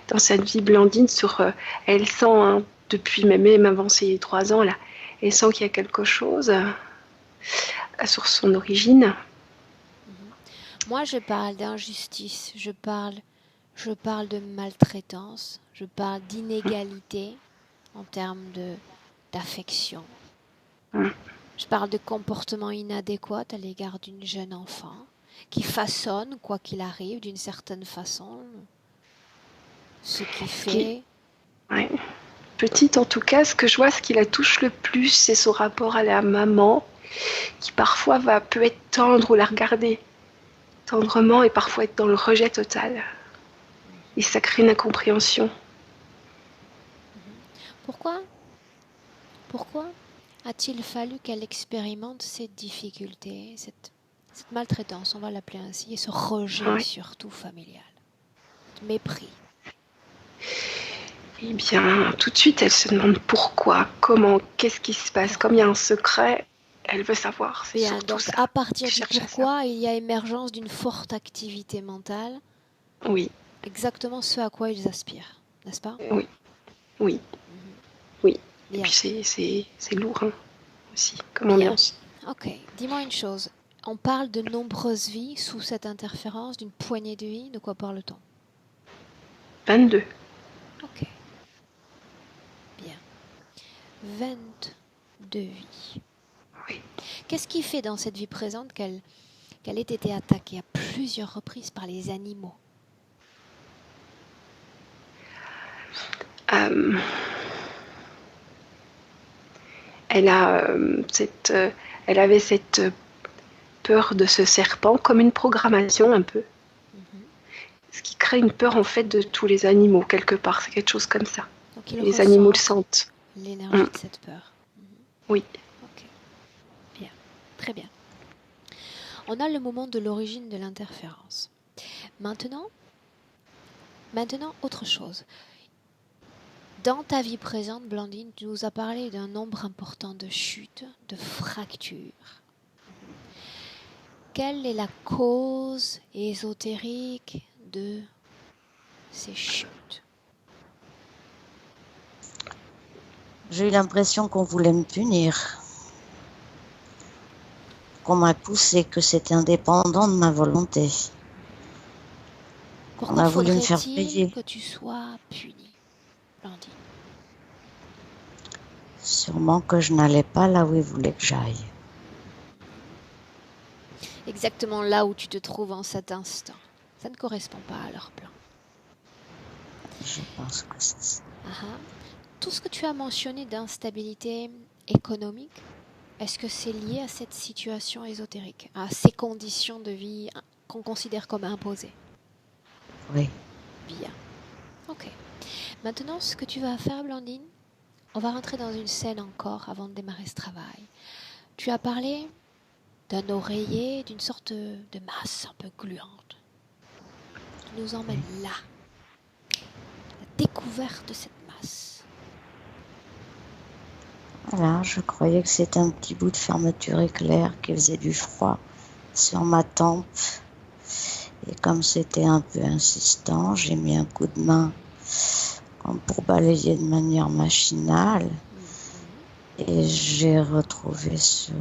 Dans cette vie Blandine, elle sent, hein, depuis même avant ses 3 ans, là, elle sent qu'il y a quelque chose sur son origine. Moi, je parle d'injustice, je parle de maltraitance, je parle d'inégalité en termes d'affection. Je parle de comportement inadéquat à l'égard d'une jeune enfant qui façonne, quoi qu'il arrive, d'une certaine façon, ce qui fait... Ouais. Petite en tout cas, ce que je vois, ce qui la touche le plus, c'est son rapport à la maman, qui parfois peut être tendre ou la regarder tendrement et parfois être dans le rejet total. Et ça crée une incompréhension. Pourquoi a-t-il fallu qu'elle expérimente cette difficulté, cette maltraitance, on va l'appeler ainsi, et ce rejet surtout familial, ce mépris? Eh bien, tout de suite, elle se demande pourquoi, comment, qu'est-ce qui se passe. Comme il y a un secret, elle veut savoir. C'est Bien, surtout donc ça. à partir du pourquoi, il y a émergence d'une forte activité mentale. Oui. Exactement ce à quoi ils aspirent, n'est-ce pas? Oui. Oui. Oui. Bien. Et puis c'est lourd hein, aussi, comme ambiance. Ok, dis-moi une chose. On parle de nombreuses vies sous cette interférence, d'une poignée de vies. De quoi parle-t-on? 22. Ok. Bien. 22 vies. Oui. Qu'est-ce qui fait dans cette vie présente qu'elle ait été attaquée à plusieurs reprises par les animaux? Elle avait cette peur de ce serpent comme une programmation un peu. Ce qui crée une peur en fait de tous les animaux quelque part, c'est quelque chose comme ça. Donc les animaux le sentent. L'énergie de cette peur. Oui. Ok. Bien. Très bien. On a le moment de l'origine de l'interférence. Maintenant, autre chose. Dans ta vie présente, Blandine, tu nous as parlé d'un nombre important de chutes, de fractures. Quelle est la cause ésotérique de ces chutes? J'ai eu l'impression qu'on voulait me punir, qu'on m'a poussé, que c'était indépendant de ma volonté. Pourquoi faudrait-il que tu sois punie, Blandine? Sûrement que je n'allais pas là où ils voulaient que j'aille. Exactement là où tu te trouves en cet instant. Ça ne correspond pas à leur plan. Je pense que c'est ça. Tout ce que tu as mentionné d'instabilité économique, est-ce que c'est lié à cette situation ésotérique, à ces conditions de vie qu'on considère comme imposées? Oui. Bien. Ok. Maintenant, ce que tu vas faire, Blandine, on va rentrer dans une scène encore avant de démarrer ce travail. Tu as parlé d'un oreiller, d'une sorte de masse un peu gluante. Tu nous emmènes là. La découverte de cette masse. Voilà, je croyais que c'était un petit bout de fermeture éclair qui faisait du froid sur ma tempe. Et comme c'était un peu insistant, j'ai mis un coup de main comme pour balayer de manière machinale. Et j'ai retrouvé sur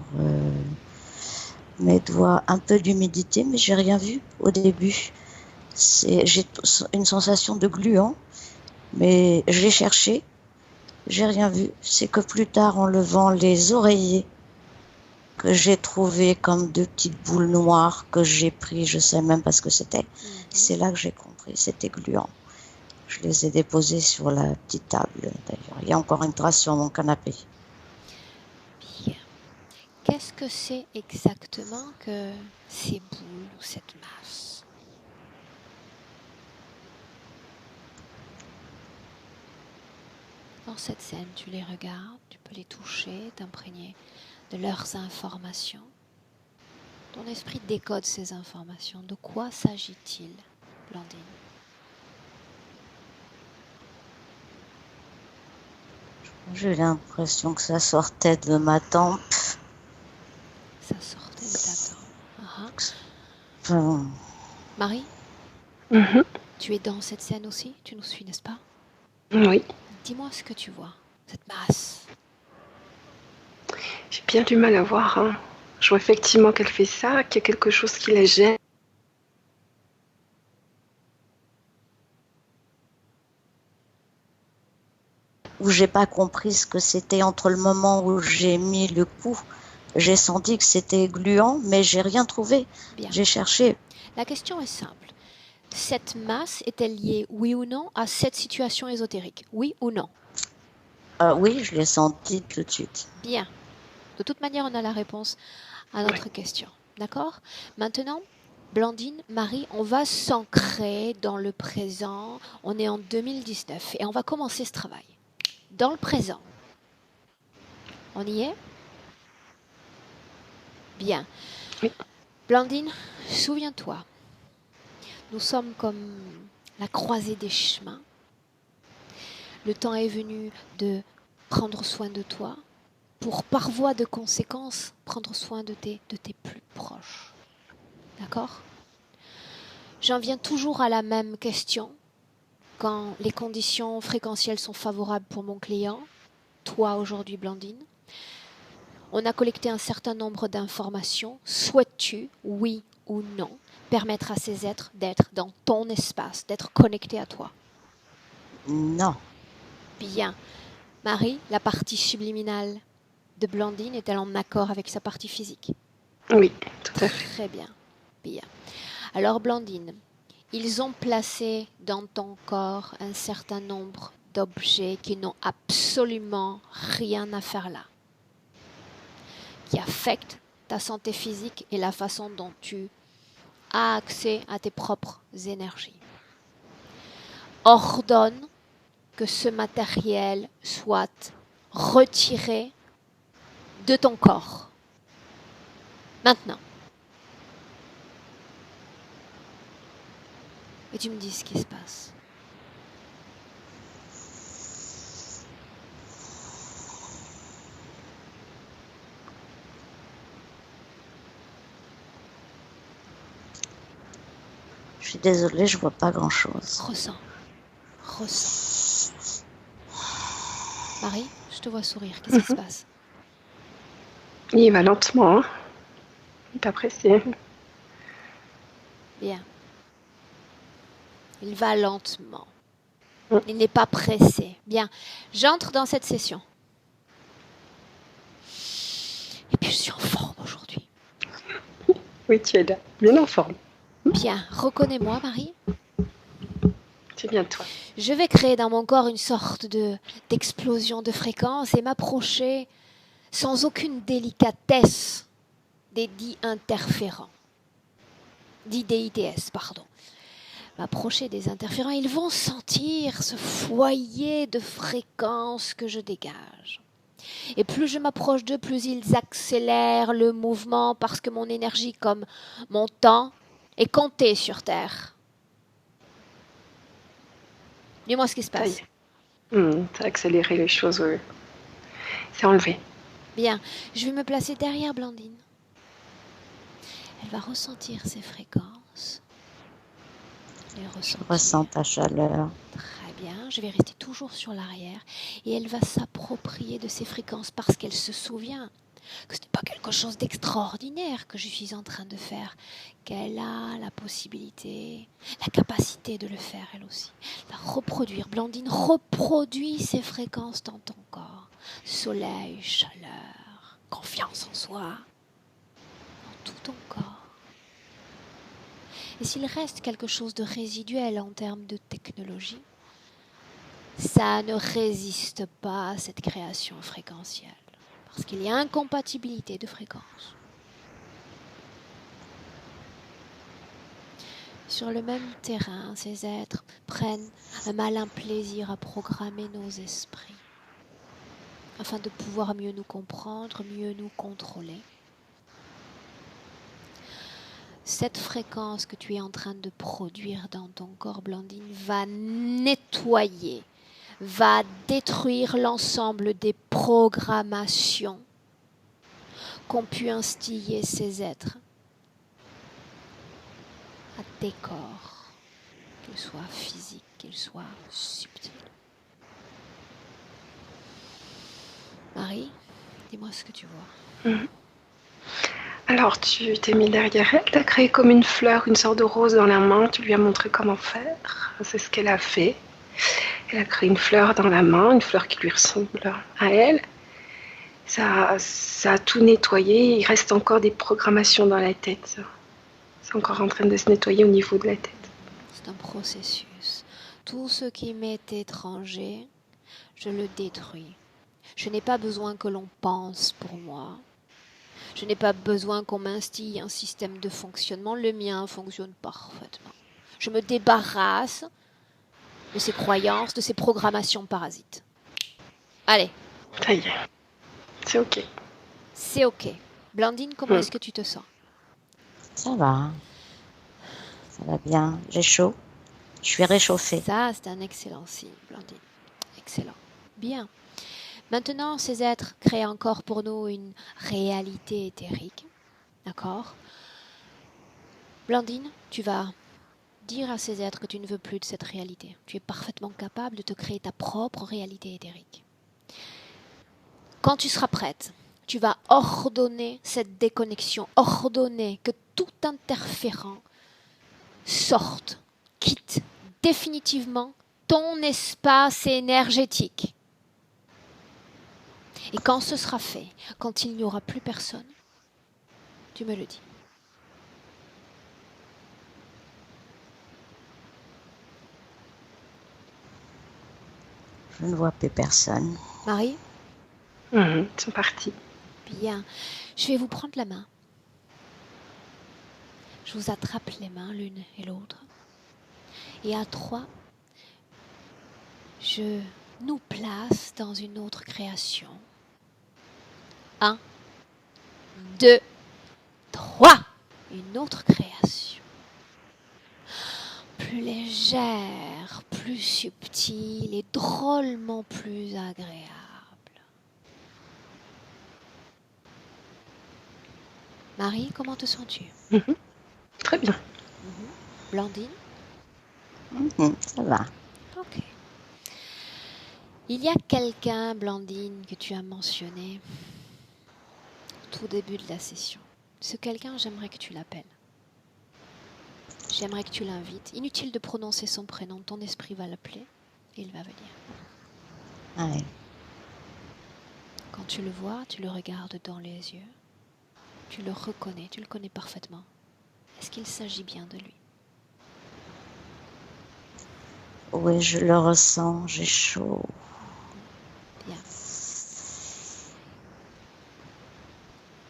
mes doigts un peu d'humidité, mais j'ai rien vu au début. J'ai une sensation de gluant, mais je l'ai cherché, j'ai rien vu. C'est que plus tard, en levant les oreillers, que j'ai trouvé comme deux petites boules noires que j'ai pris, je sais même pas ce que c'était. C'est là que j'ai compris, c'était gluant. Je les ai déposés sur la petite table, d'ailleurs. Il y a encore une trace sur mon canapé. Bien. Qu'est-ce que c'est exactement que ces boules ou cette masse? Dans cette scène, tu les regardes, tu peux les toucher, t'imprégner de leurs informations. Ton esprit décode ces informations. De quoi s'agit-il, Blandine? J'ai l'impression que ça sortait de ma tempe. Ça sortait de ta tempe. Enfin, Marie, Mhm. tu es dans cette scène aussi? Tu nous suis, n'est-ce pas? Oui, Dis-moi ce que tu vois, cette masse. j'ai bien du mal à voir. Hein. Je vois effectivement qu'elle fait ça, qu'il y a quelque chose qui la gêne. où j'ai pas compris ce que c'était entre le moment où j'ai mis le coup. J'ai senti que c'était gluant, mais j'ai rien trouvé. Bien. J'ai cherché. La question est simple. Cette masse est-elle liée, oui ou non, à cette situation ésotérique? Oui ou non? Oui, je l'ai senti tout de suite. Bien. De toute manière, on a la réponse à notre question. D'accord? Maintenant, Blandine, Marie, on va s'ancrer dans le présent. On est en 2019 et on va commencer ce travail. Dans le présent. On y est? Bien. Oui. Blandine, souviens-toi, nous sommes comme la croisée des chemins. Le temps est venu de prendre soin de toi pour, par voie de conséquence, prendre soin de tes plus proches. D'accord? J'en viens toujours à la même question. Quand les conditions fréquentielles sont favorables pour mon client, toi aujourd'hui Blandine, on a collecté un certain nombre d'informations. Souhaites-tu, oui ou non, permettre à ces êtres d'être dans ton espace, d'être connectés à toi? Non. Bien. Marie, la partie subliminale de Blandine est-elle en accord avec sa partie physique? Oui, tout à fait. Très bien. Bien. Alors Blandine, ils ont placé dans ton corps un certain nombre d'objets qui n'ont absolument rien à faire là, qui affectent ta santé physique et la façon dont tu as accès à tes propres énergies. Ordonne que ce matériel soit retiré de ton corps. Maintenant. Et tu me dis ce qui se passe. Je suis désolée, je vois pas grand-chose. Ressens. Marie, je te vois sourire. Qu'est-ce qui se passe? Il va lentement. Hein. Il est pas pressé. Bien. Il va lentement. Il n'est pas pressé. Bien. J'entre dans cette session. Et puis je suis en forme aujourd'hui. Oui, tu es là, bien en forme. Bien. Reconnais-moi, Marie. C'est bien toi. Je vais créer dans mon corps une sorte d'explosion de fréquence et m'approcher sans aucune délicatesse des dits interférents. Dits DITS, pardon. M'approcher des interférents, ils vont sentir ce foyer de fréquence que je dégage. Et plus je m'approche d'eux, plus ils accélèrent le mouvement parce que mon énergie, comme mon temps, est comptée sur Terre. Dis-moi ce qui se passe. Ça a accéléré les choses. C'est enlevé. Bien, je vais me placer derrière Blandine. Elle va ressentir ces fréquences. Je ressens ta chaleur. Très bien, je vais rester toujours sur l'arrière et elle va s'approprier de ces fréquences parce qu'elle se souvient que ce n'est pas quelque chose d'extraordinaire que je suis en train de faire, qu'elle a la possibilité, la capacité de le faire elle aussi. Elle va reproduire, Blandine reproduit ces fréquences dans ton corps. Soleil, chaleur, confiance en soi. tout ton corps. Et s'il reste quelque chose de résiduel en termes de technologie, ça ne résiste pas à cette création fréquentielle, parce qu'il y a incompatibilité de fréquences. Sur le même terrain, ces êtres prennent un malin plaisir à programmer nos esprits, afin de pouvoir mieux nous comprendre, mieux nous contrôler. Cette fréquence que tu es en train de produire dans ton corps, Blandine, va nettoyer, va détruire l'ensemble des programmations qu'ont pu instiller ces êtres à tes corps, qu'ils soient physiques, qu'ils soient subtils. Marie, dis-moi ce que tu vois. Alors, tu t'es mis derrière elle, tu as créé comme une fleur, une sorte de rose dans la main, tu lui as montré comment faire. C'est ce qu'elle a fait. Elle a créé une fleur dans la main, une fleur qui lui ressemble à elle. Ça a tout nettoyé, il reste encore des programmations dans la tête. C'est encore en train de se nettoyer au niveau de la tête. C'est un processus. Tout ce qui m'est étranger, je le détruis. Je n'ai pas besoin que l'on pense pour moi. Je n'ai pas besoin qu'on m'instille un système de fonctionnement. Le mien fonctionne parfaitement. Je me débarrasse de ces croyances, de ces programmations parasites. Allez. Ça y est, c'est ok. C'est ok. Blandine, comment est-ce que tu te sens? Ça va bien. J'ai chaud. Je suis réchauffée. Ça, c'est un excellent signe, Blandine. Excellent. Bien. Maintenant, ces êtres créent encore pour nous une réalité éthérique. D'accord? Blandine, tu vas dire à ces êtres que tu ne veux plus de cette réalité. Tu es parfaitement capable de te créer ta propre réalité éthérique. Quand tu seras prête, tu vas ordonner cette déconnexion, ordonner que tout interférent sorte, quitte définitivement ton espace énergétique. Et quand ce sera fait, quand il n'y aura plus personne, tu me le dis. Je ne vois plus personne. Marie? Ils sont partis. Bien. Je vais vous prendre la main. Je vous attrape les mains l'une et l'autre. Et à 3, je nous place dans une autre création. 1, 2, 3. Une autre création. Plus légère, plus subtile et drôlement plus agréable. Marie, comment te sens-tu? Très bien. Blandine? Ça va. Ok. Il y a quelqu'un, Blandine, que tu as mentionné au tout début de la session. Ce quelqu'un, j'aimerais que tu l'appelles. J'aimerais que tu l'invites. Inutile de prononcer son prénom, ton esprit va l'appeler et il va venir. Ouais. Quand tu le vois, tu le regardes dans les yeux. Tu le reconnais, tu le connais parfaitement. Est-ce qu'il s'agit bien de lui? Oui, je le ressens, j'ai chaud. Bien.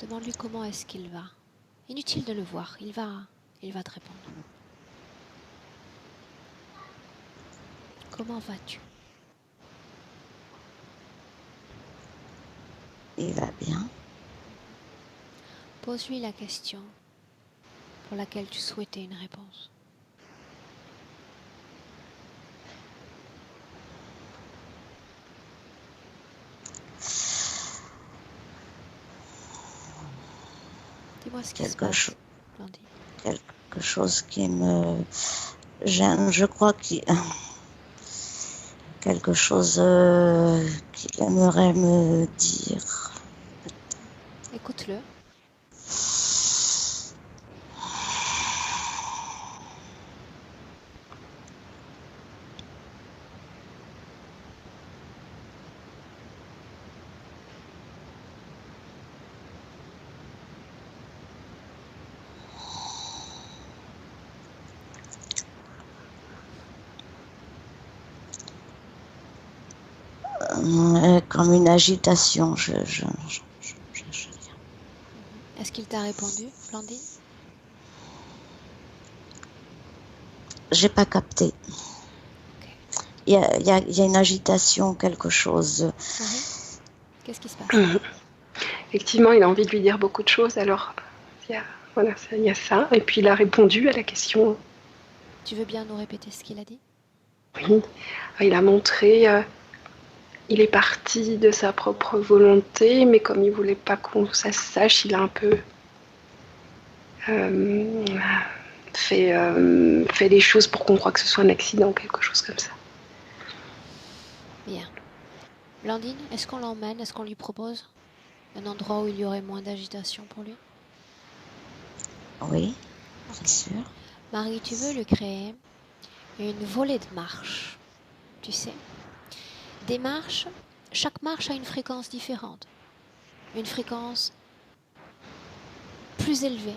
Demande-lui comment est-ce qu'il va. Inutile de le voir, il va te répondre. Comment vas-tu? Il va bien. Pose-lui la question pour laquelle tu souhaitais une réponse. Dis-moi ce qui se passe, Blandine. Quelque chose qui me gêne, je crois qu'il quelque chose qu'il aimerait me dire. Écoute-le. Comme une agitation, Est-ce qu'il t'a répondu, Blandine? j'ai pas capté. Ok. Il y a une agitation, quelque chose. Marie, qu'est-ce qui se passe? Effectivement, il a envie de lui dire beaucoup de choses, alors voilà, il y a ça. Et puis il a répondu à la question. Tu veux bien nous répéter ce qu'il a dit? Oui, il a montré, il est parti de sa propre volonté, mais comme il voulait pas qu'on ça se sache, il a un peu euh, fait les choses pour qu'on croie que ce soit un accident, quelque chose comme ça. Bien. Blandine, est-ce qu'on l'emmène? Est-ce qu'on lui propose un endroit où il y aurait moins d'agitation pour lui? Oui, bien sûr. Marie, tu veux lui créer une volée de marches, tu sais? Des marches, chaque marche a une fréquence différente. Une fréquence plus élevée.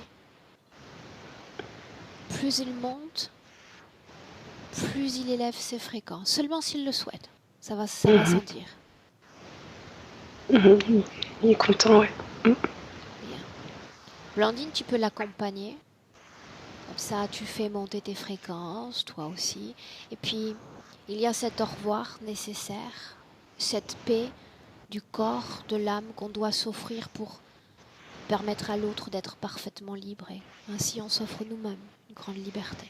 Plus il monte, plus il élève ses fréquences. Seulement s'il le souhaite. Ça va sentir. Il est content, ouais. Bien. Blandine, tu peux l'accompagner. Comme ça, tu fais monter tes fréquences, toi aussi. Et puis, il y a cet au revoir nécessaire, cette paix du corps, de l'âme qu'on doit s'offrir pour permettre à l'autre d'être parfaitement libre. Et ainsi, on s'offre nous-mêmes une grande liberté.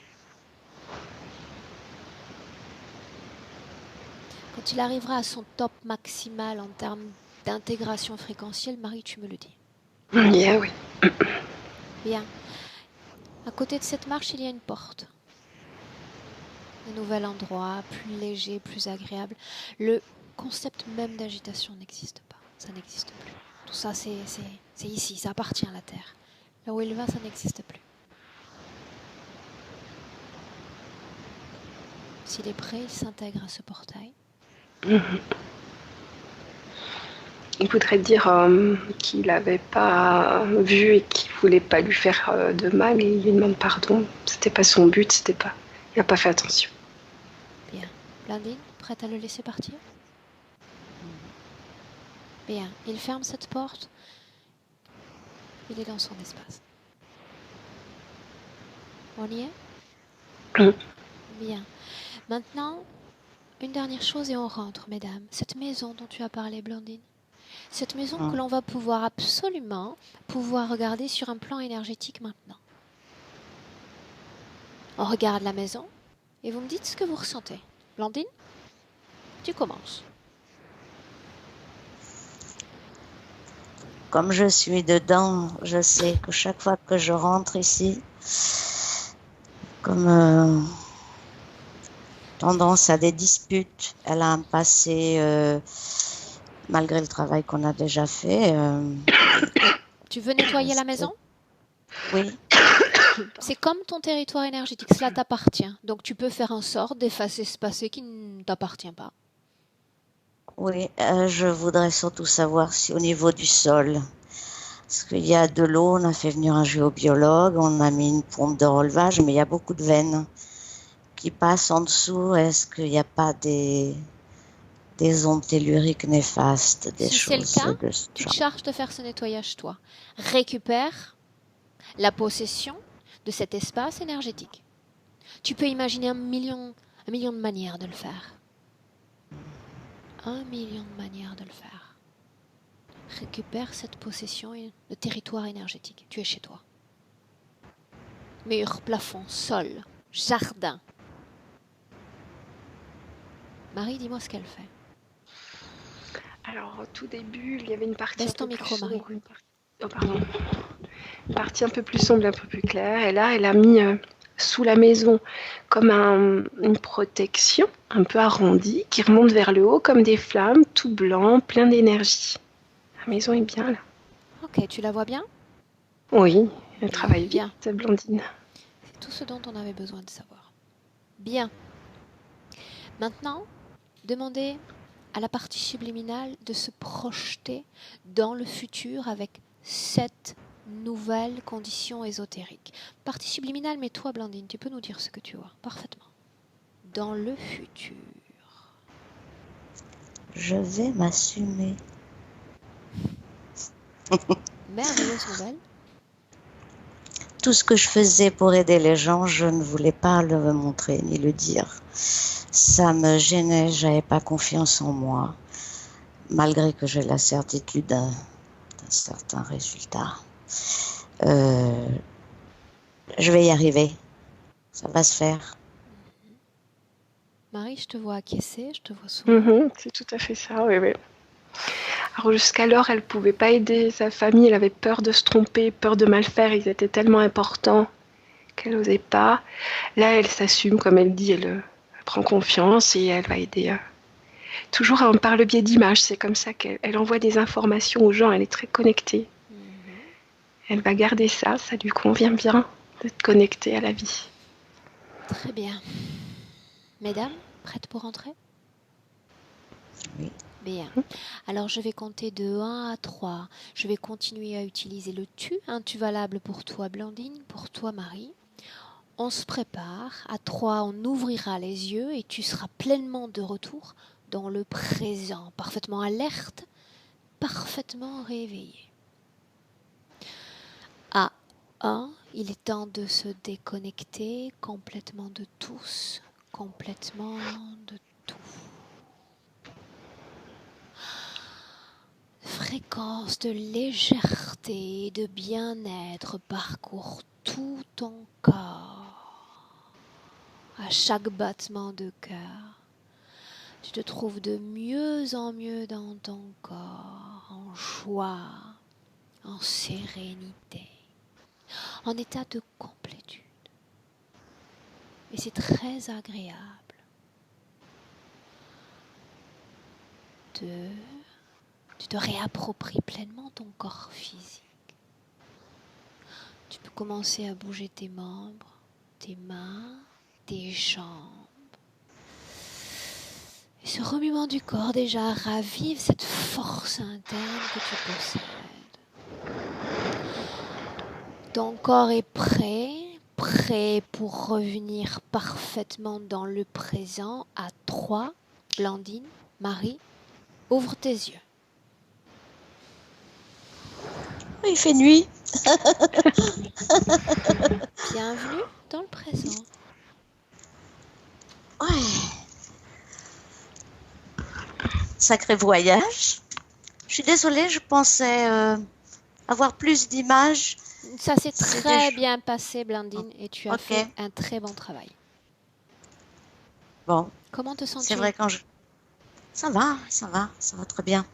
Quand il arrivera à son top maximal en termes d'intégration fréquentielle, Marie, tu me le dis. Yeah, oui. Bien. À côté de cette marche, il y a une porte. Un nouvel endroit, plus léger, plus agréable. Le concept même d'agitation n'existe pas. Ça n'existe plus. Tout ça, c'est ici, ça appartient à la Terre. Là où il va, ça n'existe plus. S'il est prêt, il s'intègre à ce portail. Il voudrait dire qu'il n'avait pas vu et qu'il voulait pas lui faire de mal et il lui demande pardon. C'était pas son but, c'était pas. Il n'a pas fait attention. Bien. Blandine, prête à le laisser partir? Bien. Il ferme cette porte. Il est dans son espace. On y est? Bien. Maintenant, une dernière chose et on rentre, mesdames. Cette maison dont tu as parlé, Blandine. Cette maison que l'on va absolument pouvoir regarder sur un plan énergétique maintenant. On regarde la maison et vous me dites ce que vous ressentez. Blandine, tu commences. Comme je suis dedans, je sais que chaque fois que je rentre ici, comme tendance à des disputes, elle a un passé, malgré le travail qu'on a déjà fait. Tu veux nettoyer la maison? Oui. C'est comme ton territoire énergétique, cela t'appartient. Donc tu peux faire en sorte d'effacer ce passé qui ne t'appartient pas. Oui, je voudrais surtout savoir si au niveau du sol, parce qu'il y a de l'eau, on a fait venir un géobiologue, on a mis une pompe de relevage, mais il y a beaucoup de veines qui passent en dessous. Est-ce qu'il n'y a pas des ondes telluriques néfastes, des Si c'est le choses cas, de ce tu te genre? charges de faire ce nettoyage toi. Récupère la possession de cet espace énergétique. Tu peux imaginer un million de manières de le faire. 1 million de manières de le faire. Récupère cette possession et le territoire énergétique. Tu es chez toi. Mur, plafond, sol, jardin. Marie, dis-moi ce qu'elle fait. Alors, au tout début, il y avait une partie Baisse un ton peu micro, plus Marie. sombre. Oh, pardon. Une partie un peu plus sombre, un peu plus claire. Et là, elle a mis sous la maison comme une protection un peu arrondie qui remonte vers le haut comme des flammes, tout blanc, plein d'énergie. La maison est bien là. Ok, tu la vois bien? Oui, elle travaille Bien. vite, Blandine. C'est tout ce dont on avait besoin de savoir. Bien. Maintenant, demandez à la partie subliminale de se projeter dans le futur avec cette nouvelle condition ésotérique. Partie subliminale, mais toi, Blandine, tu peux nous dire ce que tu vois parfaitement. Dans le futur. Je vais m'assumer. Merveilleuse nouvelle. Tout ce que je faisais pour aider les gens, je ne voulais pas le montrer ni le dire. Ça me gênait, j'avais pas confiance en moi, malgré que j'ai la certitude d'un certain résultat. Je vais y arriver, ça va se faire. Marie, je te vois acquiescer, je te vois sourire. C'est tout à fait ça, oui, oui. Alors jusqu'alors, elle ne pouvait pas aider sa famille, elle avait peur de se tromper, peur de mal faire, ils étaient tellement importants qu'elle n'osait pas. Là, elle s'assume, comme elle dit, elle prend confiance et elle va aider. Toujours par le biais d'images, c'est comme ça qu'elle envoie des informations aux gens, elle est très connectée. Elle va garder ça, ça lui convient bien d'être connectée à la vie. Très bien. Mesdames, prêtes pour entrer? Oui. Bien. Alors, je vais compter de 1 à 3. Je vais continuer à utiliser le tu. Un tu valable pour toi, Blandine, pour toi, Marie. On se prépare. À 3, on ouvrira les yeux et tu seras pleinement de retour dans le présent, parfaitement alerte, parfaitement réveillé. À 1, il est temps de se déconnecter complètement de tous, complètement de tout. Fréquence de légèreté et de bien-être parcourt tout ton corps. À chaque battement de cœur, tu te trouves de mieux en mieux dans ton corps, en joie, en sérénité, en état de complétude. Et c'est très agréable. 2. Tu te réappropries pleinement ton corps physique. Tu peux commencer à bouger tes membres, tes mains, tes jambes. Et ce remuement du corps déjà ravive cette force interne que tu possèdes. Ton corps est prêt pour revenir parfaitement dans le présent. À 3, Blandine, Marie, ouvre tes yeux. Il fait nuit. Bienvenue dans le présent. Ouais. Sacré voyage. Je suis désolée, je pensais avoir plus d'images. Ça s'est très bien passé, Blandine, et tu as fait un très bon travail. Bon. Comment te sens-tu? C'est vrai quand je... Ça va très bien.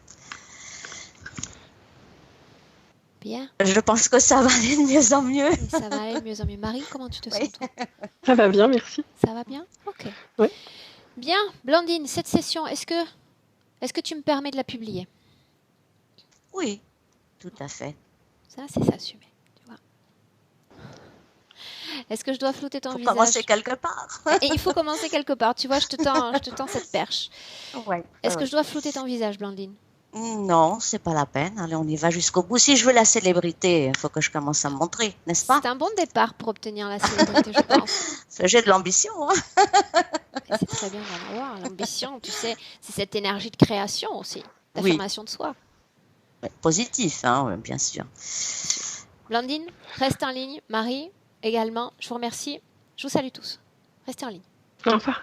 Bien. Je pense que ça va aller de mieux en mieux. Et ça va aller de mieux en mieux. Marie, comment tu te sens, toi? Ça va bien, merci. Ça va bien? Ok. Oui. Bien, Blandine, cette session, est-ce que tu me permets de la publier? Oui, tout à fait. Ça, c'est s'assumer, tu vois. Est-ce que je dois flouter ton visage? Il faut commencer quelque part. Et il faut commencer quelque part. Tu vois, je te tends cette perche. Ouais. Est-ce que je dois flouter ton visage, Blandine? Non, c'est pas la peine. Allez, on y va jusqu'au bout. Si je veux la célébrité, il faut que je commence à me montrer, n'est-ce pas? C'est un bon départ pour obtenir la célébrité, je pense. J'ai de l'ambition. Hein. C'est très bien d'en avoir. L'ambition, tu sais, c'est cette énergie de création aussi, d'affirmation de soi. Ouais, positif, hein, bien sûr. Blandine, reste en ligne. Marie, également, je vous remercie. Je vous salue tous. Restez en ligne. Au revoir.